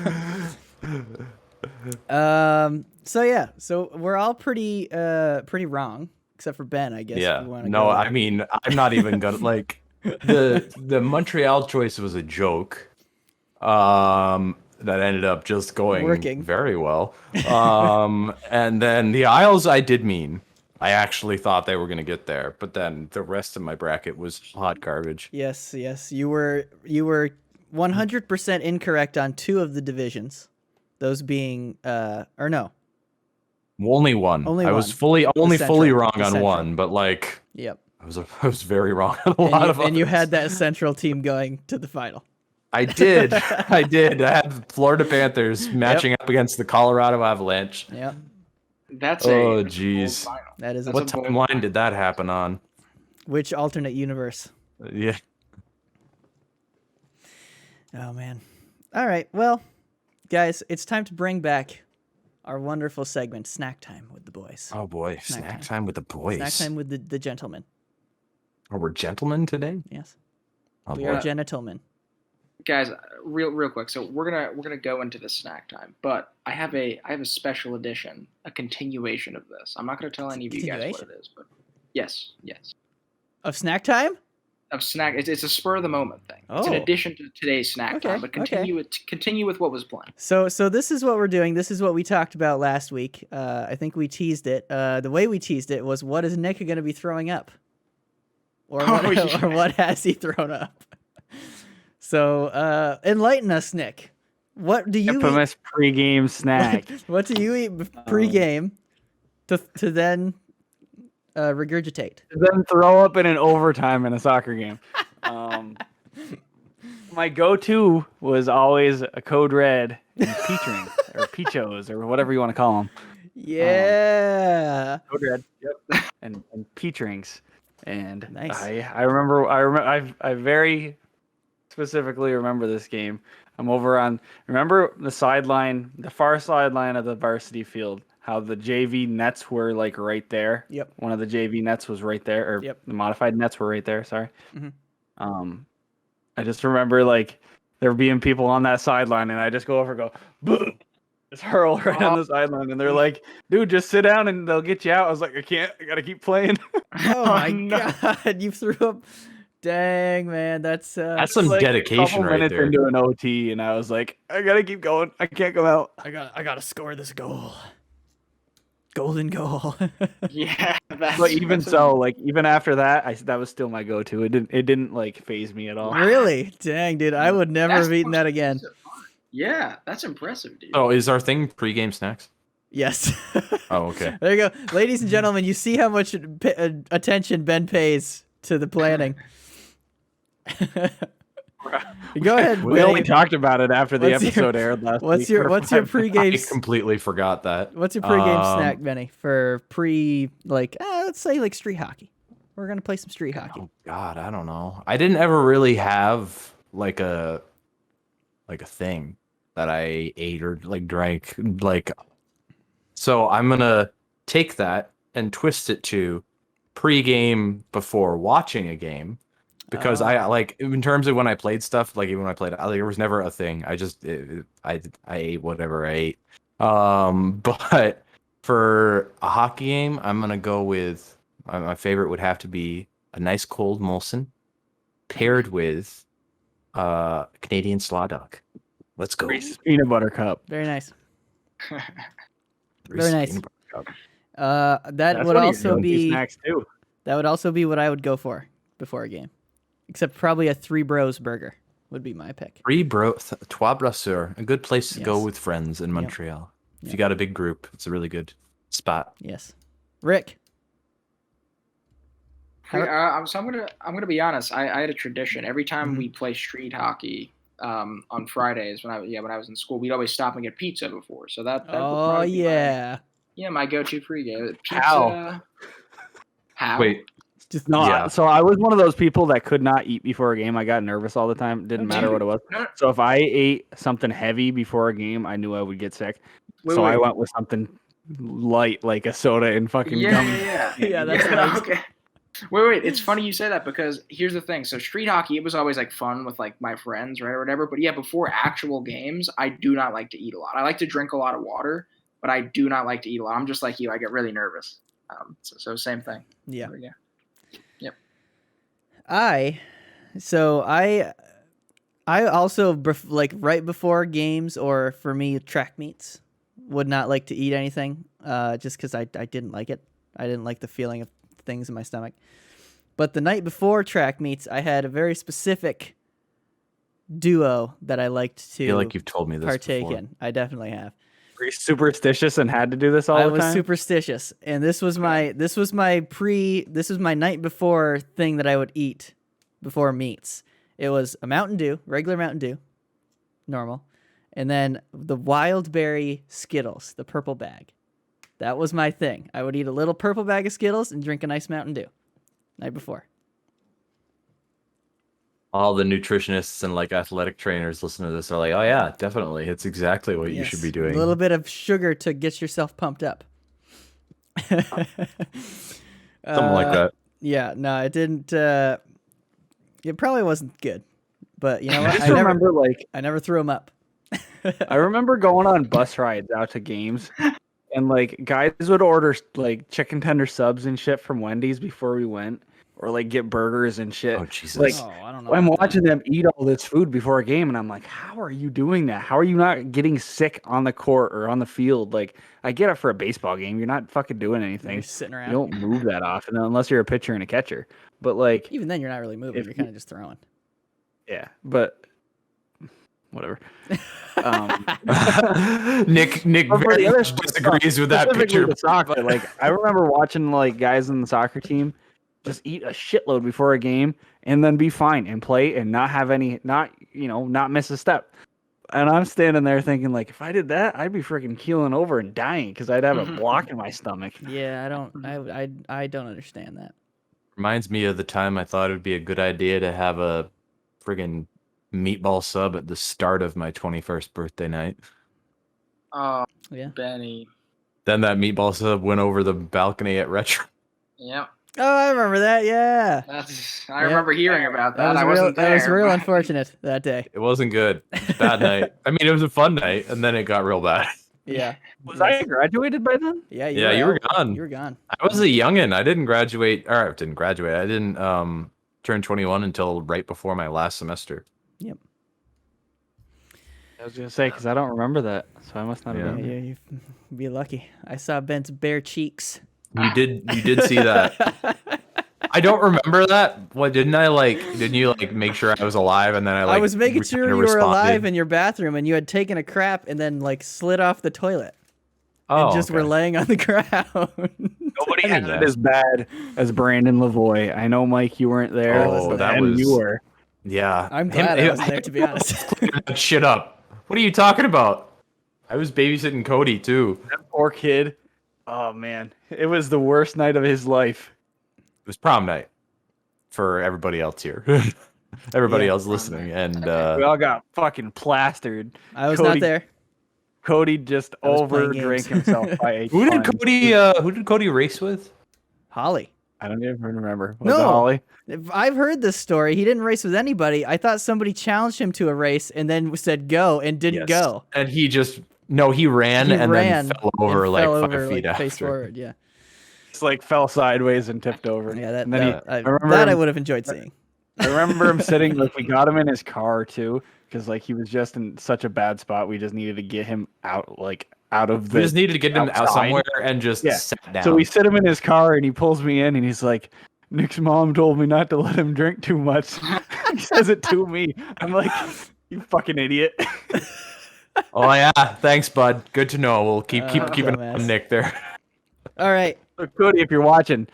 So yeah, so we're all pretty wrong, except for Ben, I guess.
yeah.
If you wanna
No,
go
I
there.
mean I'm not even gonna like the Montreal choice was a joke. That ended up just going
Working.
very well. And then the Isles I did mean. I actually thought they were gonna get there, but then the rest of my bracket was hot garbage.
Yes, you were 100% incorrect on 2 of the divisions. Those being or no.
Only one.
Only
I
one.
was fully
Central.
wrong
The
on
Central.
one, but like
Yep.
I was very wrong on a lot of
And you
others.
had that Central team going to the final.
I did. I did. I had Florida Panthers matching up against the Colorado Avalanche.
Yep.
That's
Oh,
a
jeez.
bold final.
That is
That's
What
a bold
timeline
final.
did that happen on?
which alternate universe?
Yeah.
Oh man. All right. Well, guys, it's time to bring back our wonderful segment, Snack Time with the Boys.
Oh boy,
Snack
snack
time.
time with the boys.
Snack Time with the gentlemen.
Oh, we're gentlemen today.
Yes.
Oh,
We
boy.
are gentlemen.
Guys, real quick. So we're gonna go into the snack time, but I have a special edition, a continuation of this. I'm not gonna tell any of you guys what
Continuation?
it is, but yes,
Of Snack Time?
of snack. It's a spur of the moment thing. It's an
Oh.
addition to today's snack
Okay,
time, but continue with what was planned.
So this is what we're doing. This is what we talked about last week. I think we teased it. The way we teased it was, what is Nick going to be throwing up? Or what,
Oh, yeah.
or what has he thrown up? So enlighten us, Nick. What do you eat?
Infamous pregame snack.
What do you eat pre-game to then regurgitate?
Then throw up in an overtime in a soccer game. My go-to was always a Code Red and peach rings or peachos or whatever you want to call them.
Yeah.
Code Red. Yep. And peach rings. And
Nice.
I very specifically remember this game. I'm over on, remember the sideline, the far sideline of the varsity field, how the JV nets were like right there.
Yep.
One of the JV nets was right there, or
Yep.
the modified nets were right there. Sorry.
Mhm.
I just remember like there being people on that sideline, and I just go over and go, boom, just hurl right on the sideline, and they're like, "Dude, just sit down, and they'll get you out." I was like, "I can't. I gotta keep playing."
Oh my
no.
god, you threw up. Dang, man, that's
some
like
dedication
a couple
right
minutes
there.
into an OT, and I was like, I gotta keep going. I can't go out.
I gotta score this goal. Golden goal.
Yeah,
But even so, like even after that, that was still my go-to. It didn't like phase me at all.
Really? Dang, dude, I would never
That's
have eaten
the
that
most
again.
impressive part. Yeah, that's impressive, dude.
So is our thing pregame snacks?
Yes.
Oh, okay.
There you go, ladies and gentlemen. You see how much attention Ben pays to the planning. Go ahead.
We
Benny.
only talked about it after the
What's your-
episode aired last
What's
week.
your
for
What's your
5 minutes.
pregame?
I completely forgot that.
What's your pregame snack, Benny, for let's say like street hockey? We're gonna play some street hockey.
Oh God, I don't know. I didn't ever really have like a thing that I ate or like drank like. So I'm gonna take that and twist it to pregame before watching a game. Because
Oh.
I like in terms of when I played stuff, like even when I played, there was never a thing. I just I ate whatever I ate. But for a hockey game, I'm gonna go with my favorite would have to be a nice cold Molson paired with Canadian slaw dog. Let's go.
Reese's peanut butter cup.
Very nice.
Reese's
nice.
peanut butter cup.
That
That's
would
one of your
also
go-to
be
snacks too.
that would also be what I would go for before a game, except probably a Three Bros burger would be my pick.
Trois Brasseurs, a good place to go
Yes.
with friends in Montreal. If
Yep.
you got a big group, it's a really good spot.
Yes, Rick.
So I'm gonna be honest. I had a tradition. Every time we play street hockey on Fridays when I was in school, we'd always stop and get pizza before. So that would
Oh
probably be
yeah.
my go-to pregame. Pizza. How?
Wait,
Just
No,
Yeah.
so I was one of those people that could not eat before a game. I got nervous all the time. Didn't matter what it was.
No,
So if I ate something heavy before a game, I knew I would get sick.
wait,
so I
wait.
went with something light, like a soda and fucking gum.
Yeah, that's nice.
okay. Wait. It's funny you say that because here's the thing. So street hockey, it was always like fun with like my friends, right, or whatever. But yeah, before actual games, I do not like to eat a lot. I like to drink a lot of water, but I do not like to eat a lot. I'm just like you. I get really nervous. So same thing.
Yeah.
There we go.
I also like right before games or for me track meets would not like to eat anything just because I didn't like it. I didn't like the feeling of things in my stomach. But the night before track meets, I had a very specific duo that I liked to
I feel like you've told me this
partake
before.
in. I definitely have.
Were you superstitious and had to do this all
I
the
was
time?
superstitious, and this was my night before thing that I would eat before meets. It was a Mountain Dew, regular Mountain Dew, normal, and then the wild berry Skittles, the purple bag. That was my thing. I would eat a little purple bag of Skittles and drink a nice Mountain Dew night before.
All the nutritionists and like athletic trainers listen to this are like, oh yeah, definitely. It's exactly what you should be doing.
A little bit of sugar to get yourself pumped up.
Something like that.
Yeah, no, it didn't. It probably wasn't good, but you know
I
what?
just remember like
I never threw them up.
I remember going on bus rides out to games, and like guys would order like chicken tender subs and shit from Wendy's before we went, or like get burgers and shit.
Oh Jesus.
Like,
I don't know.
I'm
about that.
watching them eat all this food before a game, and I'm like, how are you doing that? How are you not getting sick on the court or on the field? Like, I get it for a baseball game. You're not fucking doing anything.
You're sitting
You
around.
don't move that often unless you're a pitcher and a catcher. But like,
Even then, you're not really moving.
If
You're
you-
kind of just throwing.
yeah, but whatever.
Nick
But for the
very
other
much disagrees with that
specifically
picture.
the soccer. Like, I remember watching like guys in the soccer team just eat a shitload before a game and then be fine and play and not have any, not miss a step. And I'm standing there thinking, like, if I did that, I'd be freaking keeling over and dying because I'd have a block in my stomach.
Yeah, I don't understand that.
Reminds me of the time I thought it would be a good idea to have a friggin' meatball sub at the start of my 21st birthday night.
Oh,
Yeah.
Benny.
Then that meatball sub went over the balcony at Retro.
Yep.
Oh, I remember that. Yeah.
I remember hearing about that.
That was
I
real.
wasn't there.
That was real
but-
unfortunate that day.
It wasn't good. It was a bad night. I mean, it was a fun night, and then it got real bad.
Yeah.
Was I graduated by then?
Yeah.
You were
out.
gone.
You were gone.
I was a youngin'. I didn't graduate. Or I didn't graduate. I didn't. turn 21 until right before my last semester.
Yep.
I was gonna say because I don't remember that, so I must not have
Yeah,
been.
you be lucky. I saw Ben's bare cheeks.
You did see that. I don't remember that. What didn't I like? Didn't you like make sure I was alive and then I like
I was making sure
kinda
you were alive
responded?
in your bathroom and you had taken a crap and then like slid off the toilet
Oh,
and just were
okay.
laying on the ground.
Nobody
I
had
knew
it
that.
as bad as Brandon Lavoie. I know, Mike, you weren't there.
Oh,
but
that
then
was-
you were.
Yeah.
I'm glad I wasn't there, to be honest.
That shit up. What are you talking about? I was babysitting Cody too.
That poor kid. Oh man, it was the worst night of his life.
It was prom night for everybody else here. Everybody
Yeah.
else listening. And
We all got fucking plastered.
I was
Cody-
not there.
Cody just
I was playing
overdrank
games.
himself by a
who did
ton.
Cody race with?
Holly.
I don't even remember. Was it
No.
Holly?
I've heard this story. He didn't race with anybody. I thought somebody challenged him to a race and then said go and didn't
Yes.
go.
And he ran
He
and
ran
then fell over
and
like
fell
5
over,
feet
like,
after.
face forward. Yeah,
Just like fell sideways and tipped over.
yeah.
And then
I
remember
that I
him-
would have enjoyed seeing.
I remember him sitting like we got him in his car too, because like he was just in such a bad spot. We just needed to get him out of the.
We just needed to get him out
outside.
somewhere and just
Yeah.
sit down.
So we sit him in his car and he pulls me in and he's like, Nick's mom told me not to let him drink too much. He says it to me. I'm like, you fucking idiot.
Oh yeah, thanks, bud. Good to know. We'll keep keeping
dumbass.
on Nick there.
All right.
So Cody, if you're watching,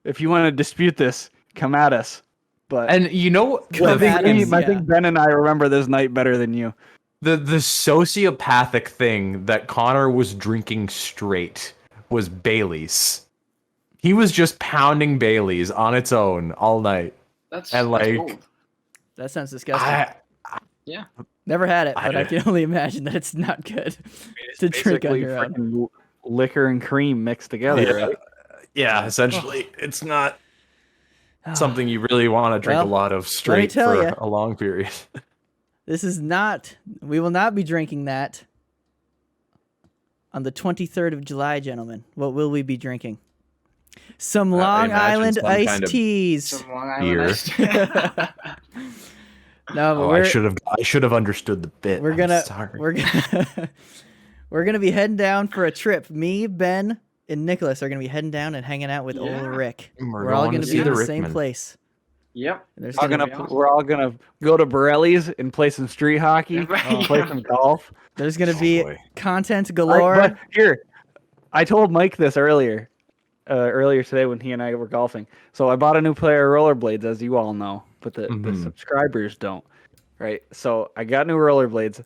if you want to dispute this, come at us. But
And you know what?
Come
the
at
thing-
us.
I
yeah.
think Ben and I remember this night better than you.
the sociopathic thing that Connor was drinking straight was Bailey's. He was just pounding Bailey's on its own all night.
That's
And, like,
bold.
That sounds disgusting.
Yeah.
Never had it, but I
I-
can only imagine that it's not good
It's
to drink on
basically
your own.
freaking liquor and cream mixed together,
Yeah.
right?
Yeah, essentially, it's not something you really want to drink
Well,
a lot of straight
tell
for
ya.
a long period.
This is not. We will not be drinking that on the 23rd of July, gentlemen. What will we be drinking? Some
I
Long
imagine
Island
some
iced
kind of
teas.
Some Long
Beer.
Island iced.
No, but
Oh, I should have understood the bit.
we're
I'm
gonna
sorry.
we're gonna be heading down for a trip. Me, Ben, and Nicholas are gonna be heading down and hanging out with old
Yeah.
Rick.
We're
We're all
going to
gonna
see
be in
the
the same
Rickman.
place.
Yep.
And there's
We're all
gonna,
be awesome.
we're all gonna go to Borelli's and play some street hockey,
Yeah.
play some golf.
there's gonna
Oh,
be
boy.
content galore.
But here, I told Mike this earlier today when he and I were golfing. So I bought a new pair of rollerblades, as you all know, but the
Mhm.
subscribers don't, right? So I got new rollerblades.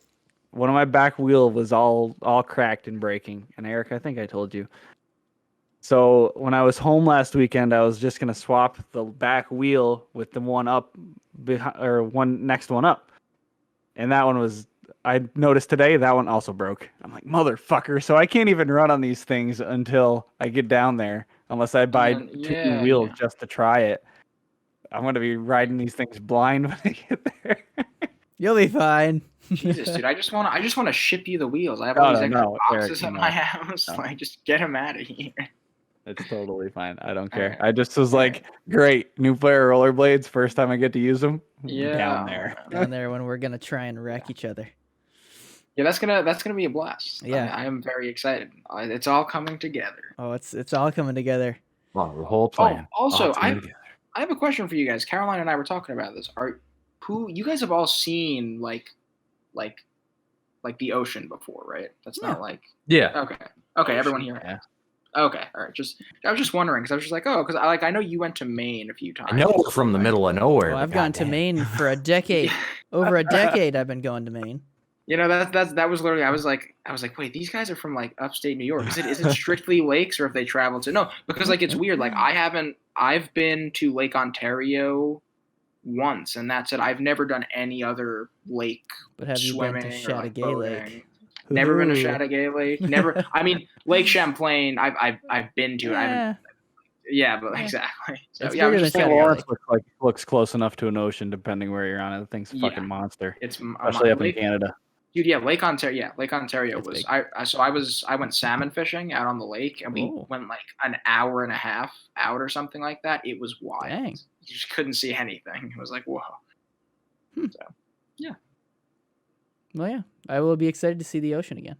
One of my back wheel was all cracked and breaking. And Eric, I think I told you. So when I was home last weekend, I was just gonna swap the back wheel with the one up behind, or one next one up, and that one was. I noticed today that one also broke. I'm like, motherfucker. So I can't even run on these things until I get down there, unless I buy
then-
two
yeah,
new wheels
yeah.
just to try it. I'm gonna be riding these things blind when I get there.
You'll be fine.
Jesus, dude, I just want to ship you the wheels. I have all
No,
these
no,
extra
no,
boxes
Eric,
at
no.
my house.
No.
Like, just get them out of here.
It's totally fine. I don't care.
Alright.
I just was like, great, new pair of rollerblades. First time I get to use them.
Yeah.
Down there.
Down there when we're gonna try and wreck each other.
Yeah, that's gonna be a blast.
Yeah.
I am very excited. It's all coming together.
Oh, it's all coming together.
Well, the whole plan.
also,
All coming together.
I have a question for you guys. Caroline and I were talking about this. You guys have all seen like the ocean before, right? That's not like
Yeah.
okay. Everyone here.
Yeah.
Okay, all right. I was just wondering because I was just like, oh, because I know you went to Maine a few times.
I know we're from the middle of nowhere.
Well, I've
but
gone to
goddamn.
Maine for a decade. Over a decade, I've been going to Maine.
You know that was literally I was like wait, these guys are from like upstate New York. Is it strictly lakes or if they travel to no? Because like it's weird. Like I've been to Lake Ontario once and that's it. I've never done any other lake
But have you
swimming
been to
or like
Chateauguay Lake?
boating. Never been to
Ooh.
Chateauguay Lake. Never. I mean Lake Champlain. I've been to it. I haven't.
Yeah,
Yeah, but
Yeah.
exactly. So
It's
yeah, I was
bigger
just
than
thinking,
Chateauguay.
Lawrence looks close enough to an ocean, depending where you're on it. The thing's a
Yeah.
fucking monster,
it's
especially up in
Lake,
Canada.
Dude, yeah, Lake Ontario. Yeah, Lake Ontario
That's
was.
big.
I went salmon fishing out on the lake, and we
Ooh.
went like an hour and a half out or something like that. It was wild.
Dang.
You just couldn't see anything. It was like, whoa. So, yeah.
Well, yeah, I will be excited to see the ocean again.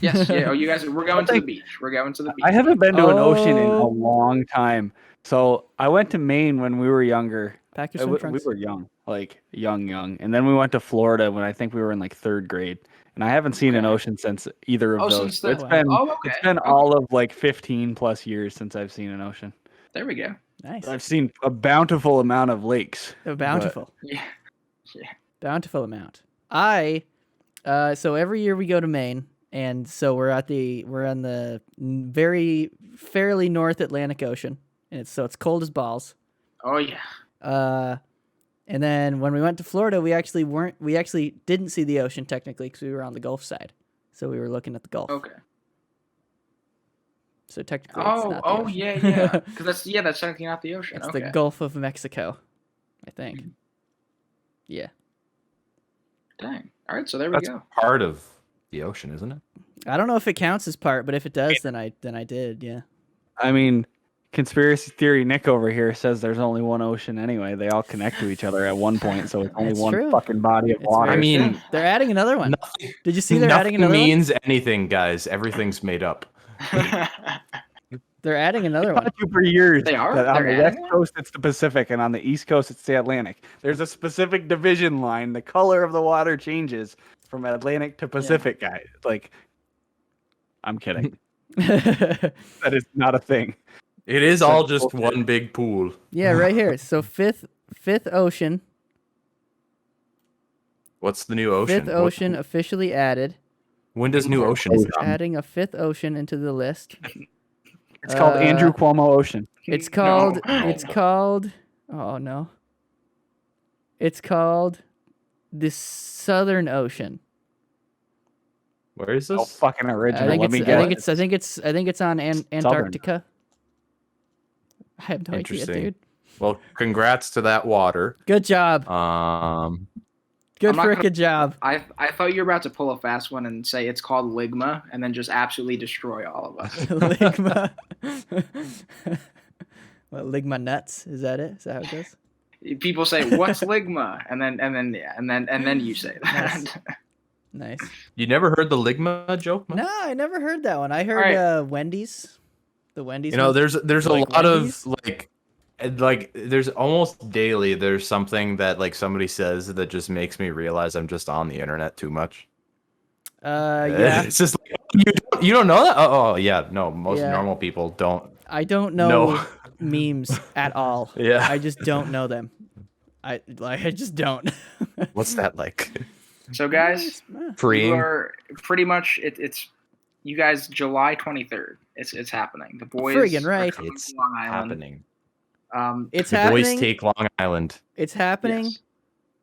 Yes. Yeah. Oh, you guys, we're going to the beach. We're going to the beach.
I haven't been to an ocean in a
Oh.
long time. So I went to Maine when we were younger.
Pack your
We
swim trunks.
were young, like young. And then we went to Florida when I think we were in like 3rd grade. And I haven't seen an
Okay.
ocean since either of
Oh,
those.
since
So
then.
it's
Wow.
been
Oh, okay.
it's been
Okay.
all of like 15 plus years since I've seen an ocean.
There we go.
Nice.
I've seen a bountiful amount of lakes.
A bountiful.
Yeah.
Bountiful amount. So every year we go to Maine, and so we're on the very fairly North Atlantic Ocean, and it's cold as balls.
Oh yeah.
And then when we went to Florida, we actually didn't see the ocean technically because we were on the Gulf side, so we were looking at the Gulf.
Okay.
So technically, it's not the ocean.
yeah. Because that's technically not the ocean.
It's
Okay.
the Gulf of Mexico, I think. Yeah.
Dang. All right. So there we
That's
go.
part of the ocean, isn't it?
I don't know if it counts as part, but if it does, then I did. Yeah.
I mean, conspiracy theory Nick over here says there's only one ocean anyway. They all connect to each other at one point, so it's only
It's
one
true.
fucking body of
It's
water.
I
very
mean,
true. They're adding another one.
Nothing,
Did you see they're adding
nothing
another one?
means anything, guys. Everything's made up.
They're adding another one.
taught you for years
They are?
that on
They're
the west
adding one?
coast it's the Pacific and on the east coast it's the Atlantic. There's a specific division line. The color of the water changes from Atlantic to Pacific, guys. Like, I'm kidding. That is not a thing.
It is all
That's
just
bullshit.
one big pool.
Yeah, right here. So fifth ocean.
What's the new ocean?
Fifth ocean officially added.
When does new ocean
Is
come?
adding a fifth ocean into the list.
It's called Andrew Cuomo Ocean.
It's
No.
called. It's called. Oh no. It's called the Southern Ocean.
Where is
Oh,
this?
fucking original.
I think
Let me
it's.
guess.
I think it's on Antarctica. I have no idea,
Interesting.
dude.
Well, congrats to that water.
Good job. Good
I'm not
frickin' job.
I thought you were about to pull a fast one and say it's called Ligma and then just absolutely destroy all of us.
Ligma. What, Ligma nuts? Is that it? Is that how it goes?
People say, "What's Ligma?" and then you say that.
Nice.
You never heard the Ligma joke?
No, I never heard that one. I heard
right.
Wendy's. The Wendy's.
You know,
one.
there's a
Like
lot
Wendy's?
of like there's almost daily there's something that like somebody says that just makes me realize I'm just on the internet too much.
Yeah.
It's just like you don't know that? Oh yeah, no, most
Yeah.
normal people don't.
I don't know
No.
memes at all.
Yeah.
I just don't know them. I just don't.
What's that like?
So guys, you
Freeing?
are pretty much it's you guys July 23rd. It's happening. The boys
Friggin'
are
right.
coming
It's
to Long Island.
happening.
It's
The
happening.
boys take Long Island.
It's happening.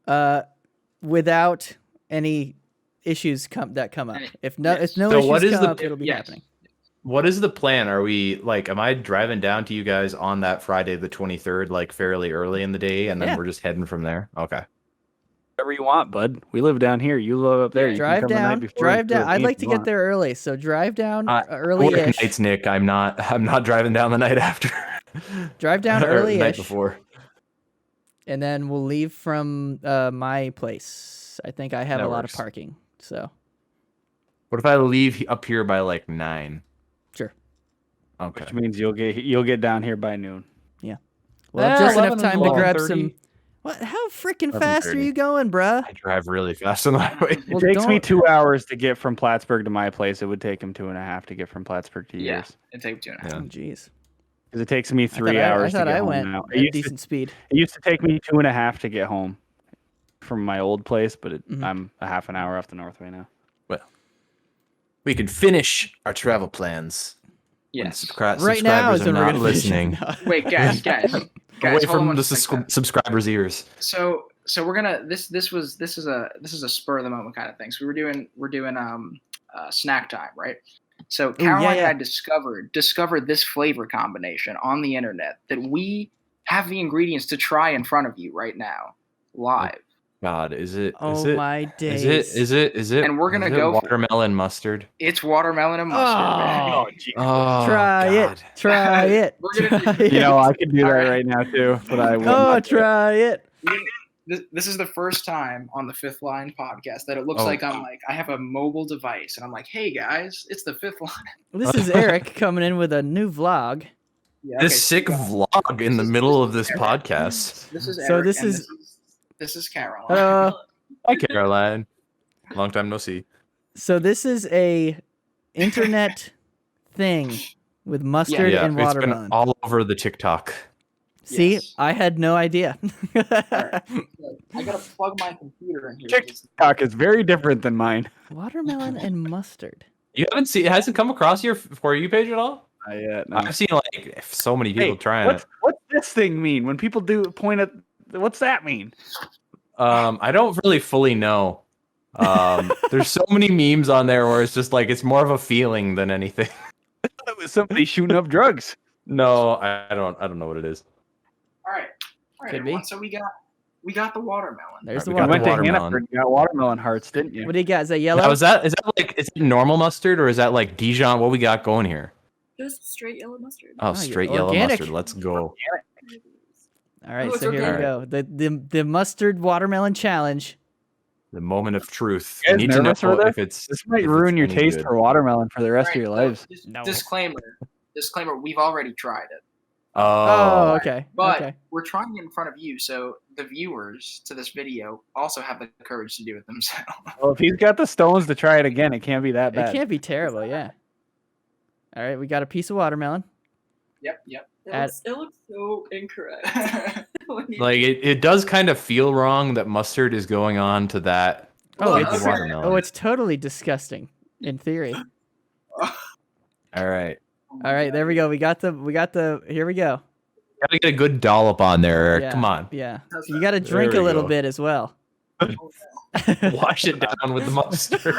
Yes.
Without any issues that come up. If no
Yes.
no
So
issues
what is
come
the-
up, it'll be
Yes.
happening.
What is the plan? Are we like, am I driving down to you guys on that Friday the 23rd, like fairly early in the day, and then
Yeah.
we're just heading from there? Okay.
Whatever you want, bud. We live down here. You live up there. You can
Drive
come the night
down.
before
Drive
and do
down.
it
I'd like
if
to
you
get
want.
there early, so drive down
I work
early-ish.
nights, Nick. I'm not driving down the night after.
Drive down
Or the night
early-ish,
before.
and then we'll leave from my place. I think I have
That
a lot
works.
of parking, so
What if I leave up here by like 9?
sure.
Okay.
Which means you'll get down here by noon.
Well, just enough
11
time to grab
11:30.
some. What? How freaking fast are
11:30.
you going, bruh?
I drive really fast on the highway.
Well,
It takes me
don't-
2 hours to get from Plattsburgh to my place. It would take him 2.5 to get from Plattsburgh to
Yeah.
yours.
It takes 2.5.
Yeah.
Oh, jeez.
Because it takes me 3
I
hours
thought
to get
I
home
went
now.
at a decent speed.
It used to take me 2.5 to get home from my old place, but
Mhm.
I'm a half an hour off the Northway now.
We can finish our travel plans. when
Yes.
Right now
subscribers
is
are
when we're
not
gonna
listening.
Wait, guys,
Away
hold on
from
one
the
second.
subscribers' ears.
So we're gonna this is a spur of the moment kind of thing. So we're doing snack time, right? So Caroline
yeah.
and I discovered this flavor combination on the internet that we have the ingredients to try in front of you right now, live.
God, is it?
Oh my days!
Is it?
And we're gonna
is it
go for it.
watermelon mustard.
It's watermelon and mustard, man.
Oh,
Oh,
try
God.
it. Try it.
We're gonna
Try
do-
it.
You know, I could do that
Alright.
right now too, but I will.
Oh,
not do it.
try it.
This is the first time on the Fifth Line podcast that it looks
Oh.
like I have a mobile device and I'm like, hey guys, it's the Fifth Line.
This is Eric coming in with a new vlog.
Yeah,
This
okay,
sick
so
vlog in the
is-
middle
this
of this
is
podcast.
this is
So
Eric,
this
and
is-
this is Caroline.
Hi, Caroline. Long time no see.
So this is a internet thing with mustard
Yeah,
and
it's
watermelon.
been all over the TikTok.
See,
Yes.
I had no idea.
I gotta plug my computer in here.
TikTok is very different than mine.
Watermelon and mustard.
You haven't seen? It hasn't come across your For You page at all?
Not yet. No.
I've seen like so many people trying it.
What's this thing mean? When people do point at, what's that mean?
I don't really fully know. There's so many memes on there where it's just like it's more of a feeling than anything.
I thought it was somebody shooting up drugs.
No, I don't know what it is.
All right,
Could
everyone.
be.
So we got the watermelon.
There's the
We
You
got
watermelon.
the
went to
watermelon.
Hannaford, you got watermelon hearts, didn't you?
What do you got? Is that yellow?
Now, is that like is it normal mustard or is that like Dijon? What we got going here?
Just straight yellow mustard.
Oh,
you're
straight yellow
organic.
mustard. Let's go.
All right,
Oh, it's
so here we
organic.
go. The mustard watermelon challenge.
The moment of truth.
You guys
You need to know
nervous for this?
if it's
This might
if
ruin
it's
your
any
taste
good.
for watermelon for the rest of
All
your
right,
lives.
No.
Disclaimer. We've already tried it,
Oh,
Oh,
okay.
but
Okay.
we're trying it in front of you, so the viewers to this video also have the courage to do it themselves.
Well, if he's got the stones to try it again, it can't be that
It
bad.
can't be terrible, yeah. All right, we got a piece of watermelon.
Yep.
It looks so incorrect. When you-
like it does kind of feel wrong that mustard is going on to that.
Oh,
Well,
it's
okay.
watermelon.
it's totally disgusting in theory.
All right.
All right, there we go. We got the. Here we go.
Gotta get a good dollop on there, Eric.
Yeah,
Come on.
Yeah,
How's
you
that?
got to drink
There
a
we
little
go.
bit as well.
Wash it down with the mustard.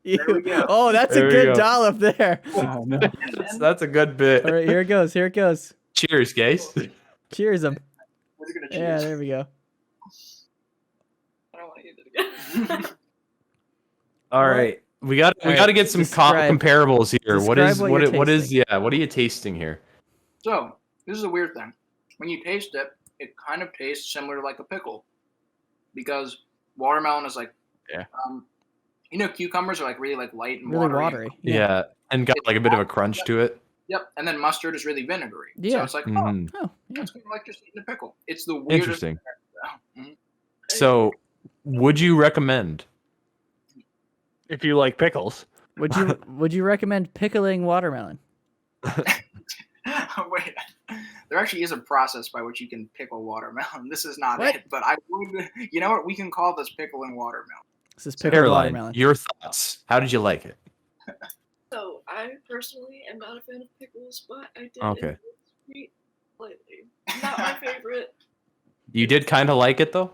we go.
Oh, that's
There
a
we
good
go.
dollop there.
Oh, no.
That's a good bit.
All right, here it goes. Here it goes.
Cheers, guys.
Cheers them.
What's it gonna
Yeah,
choose?
there we go.
I don't want to eat it again.
All right. We got
All
to
right,
get some
describe-
comparables here. What
describe
is
what
what
you're
what is
tasting.
yeah, what are you tasting here?
So this is a weird thing. When you taste it, it kind of tastes similar to like a pickle, because watermelon is like,
Yeah.
Cucumbers are like really like light and
Really
watery.
watery.
Yeah. And got like a bit of a crunch to it.
Yep, and then mustard is really vinegary.
Yeah.
So it's like,
Mhm.
Oh, yeah.
it's kind of like just eating a pickle. It's the weirdest.
Interesting.
Mhm.
So, would you recommend?
If you like pickles.
Would you recommend pickling watermelon?
Wait, there actually is a process by which you can pickle watermelon. This is not
What?
it, but I would. You know what? We can call this pickling watermelon.
This is pickled
Caroline,
watermelon.
your thoughts. How did you like it?
So I personally am not a fan of pickles, but I did
Okay.
enjoy sweet lately. Not my favorite.
You did kind of like it though?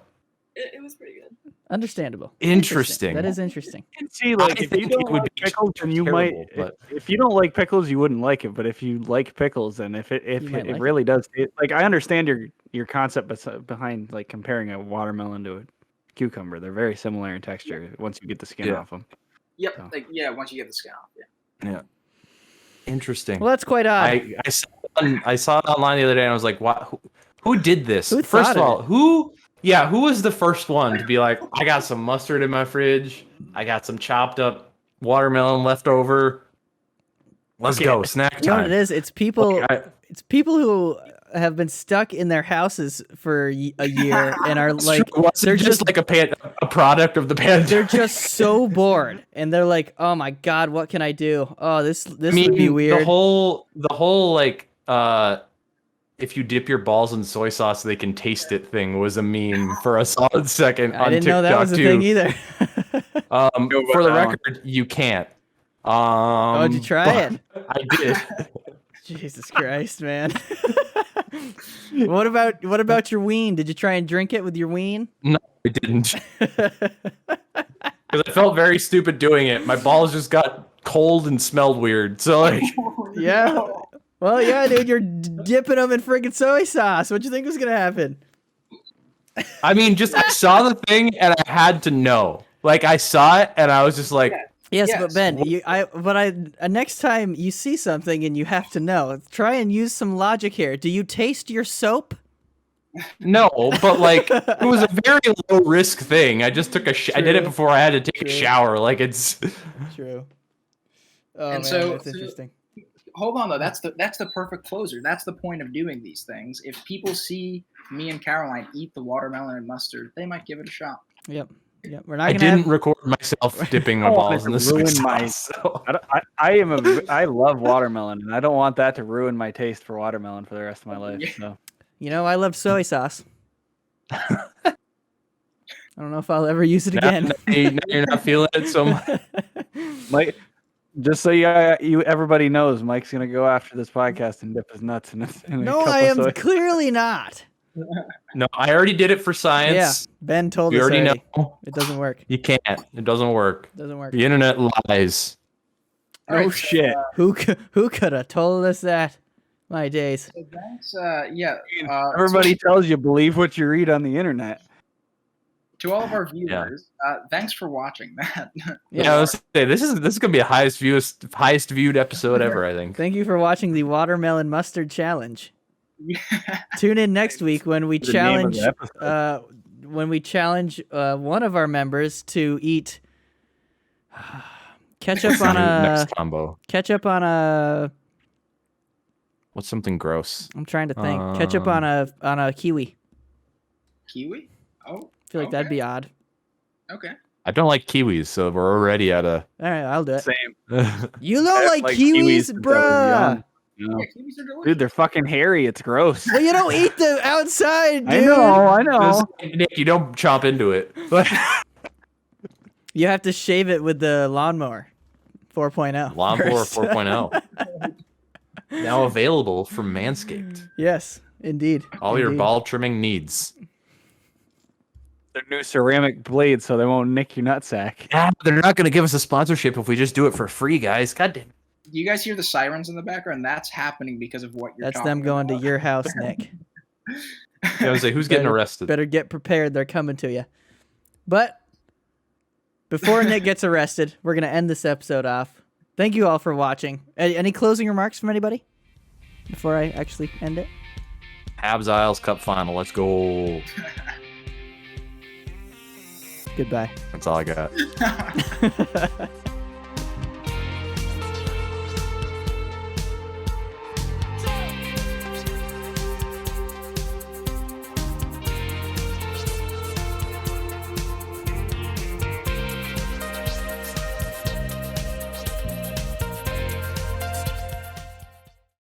It was pretty good.
Understandable.
Interesting.
That is interesting.
See, like,
I
if you
think it
don't
would
like
be
pickles, then you
terrible,
might.
but-
If you don't like pickles, you wouldn't like it. But if you like pickles, then if
might
it
like it.
really does, like I understand your concept behind like comparing a watermelon to a cucumber. They're very similar in texture once you get the skin
Yeah.
off them.
Yep.
Oh.
Like once you get the skin off. Yeah.
Interesting.
Well, that's quite odd.
I saw it online the other day and I was like, "What? Who did this?"
Who
First
thought
of
of
all, who was the first one to be like, "I got some mustard in my fridge. I got some chopped up watermelon left over. Let's go, snack
You know what
time."
it is? It's people.
Okay,
It's people who have been stuck in their houses for a year and are like
they're just like a product of the pandemic.
they're just so bored and they're like, oh my god, what can I do? Oh, this would be weird.
The whole like if you dip your balls in soy sauce, they can taste it thing was a meme for a solid second
I
on
didn't
TikTok
know that was a
too.
thing either.
For the
that one.
record, you can't.
Oh, did you try it?
I did.
Jesus Christ, man. What about your ween? Did you try and drink it with your ween?
I didn't. Because I felt very stupid doing it. My balls just got cold and smelled weird. So like,
Yeah. Well, yeah, dude, you're dipping them in friggin' soy sauce. What'd you think was gonna happen?
I mean, just I saw the thing and I had to know. Like I saw it and I was just like,
Yes,
Yes.
but Ben, next time you see something and you have to know, try and use some logic here. Do you taste your soap?
no, but like it was a very low risk thing. I just took a I did it
True.
before I had to take
True.
a shower. Like it's
True. Oh
And
man,
so-
that's interesting.
Hold on though, that's the perfect closer. That's the point of doing these things. If people see me and Caroline eat the watermelon and mustard, they might give it a shot.
Yep. We're not
I
gonna
didn't
have.
record myself dipping my
I don't want
balls
it
in
to
the soy
ruin my-
sauce. So.
I love watermelon, and I don't want that to ruin my taste for watermelon for the rest of my life. So
You know, I love soy sauce. I don't know if I'll ever use it again.
Now you're not feeling it so much.
Mike, just so you everybody knows, Mike's gonna go after this podcast and dip his nuts in a
No,
cup
I
of
am
soy.
clearly not.
No, I already did it for
Yeah,
science.
Ben told
We
us
already
already.
know.
It doesn't work.
You can't. It doesn't work.
Doesn't work.
The internet lies.
No
Alright,
shit.
Who could have told us that? My days.
So thanks.
Everybody tells you believe what you read on the internet.
To all of our viewers, thanks for watching that.
Yeah, I was say this is gonna be a highest viewed episode ever. I think.
Thank you for watching the watermelon mustard challenge. Tune in next week when we
The name of
challenge
the episode.
one of our members to eat ketchup on
Next combo.
a.
What's something gross?
I'm trying to think. Ketchup on a kiwi.
Kiwi? Oh,
I feel like that'd be odd.
okay.
I don't like kiwis, so we're already at a.
All right, I'll do it.
Same.
You don't
I
like
like
kiwis,
since I was
bruh.
young. No.
Yeah, kiwis are delicious.
Dude, they're fucking hairy. It's gross.
Well, you don't eat them outside, dude.
I know.
Nick, you don't chomp into it.
You have to shave it with the lawnmower 4.0.
Lawnmower
first.
4.0. Now available from Manscaped.
Yes, indeed.
All your
Indeed.
ball trimming needs.
They're new ceramic blades, so they won't nick your nutsack.
Ah, they're not going to give us a sponsorship if we just do it for free, guys. God damn.
Do you guys hear the sirens in the background? That's happening because of what you're
That's
talking
them going to
about.
your house, Nick.
I was like, who's getting
Better-
arrested?
Better get prepared. They're coming to you. But before Nick gets arrested, we're going to end this episode off. Thank you all for watching. Any closing remarks from anybody before I actually end it?
Habs Isles Cup final. Let's go.
Goodbye.
That's all I got.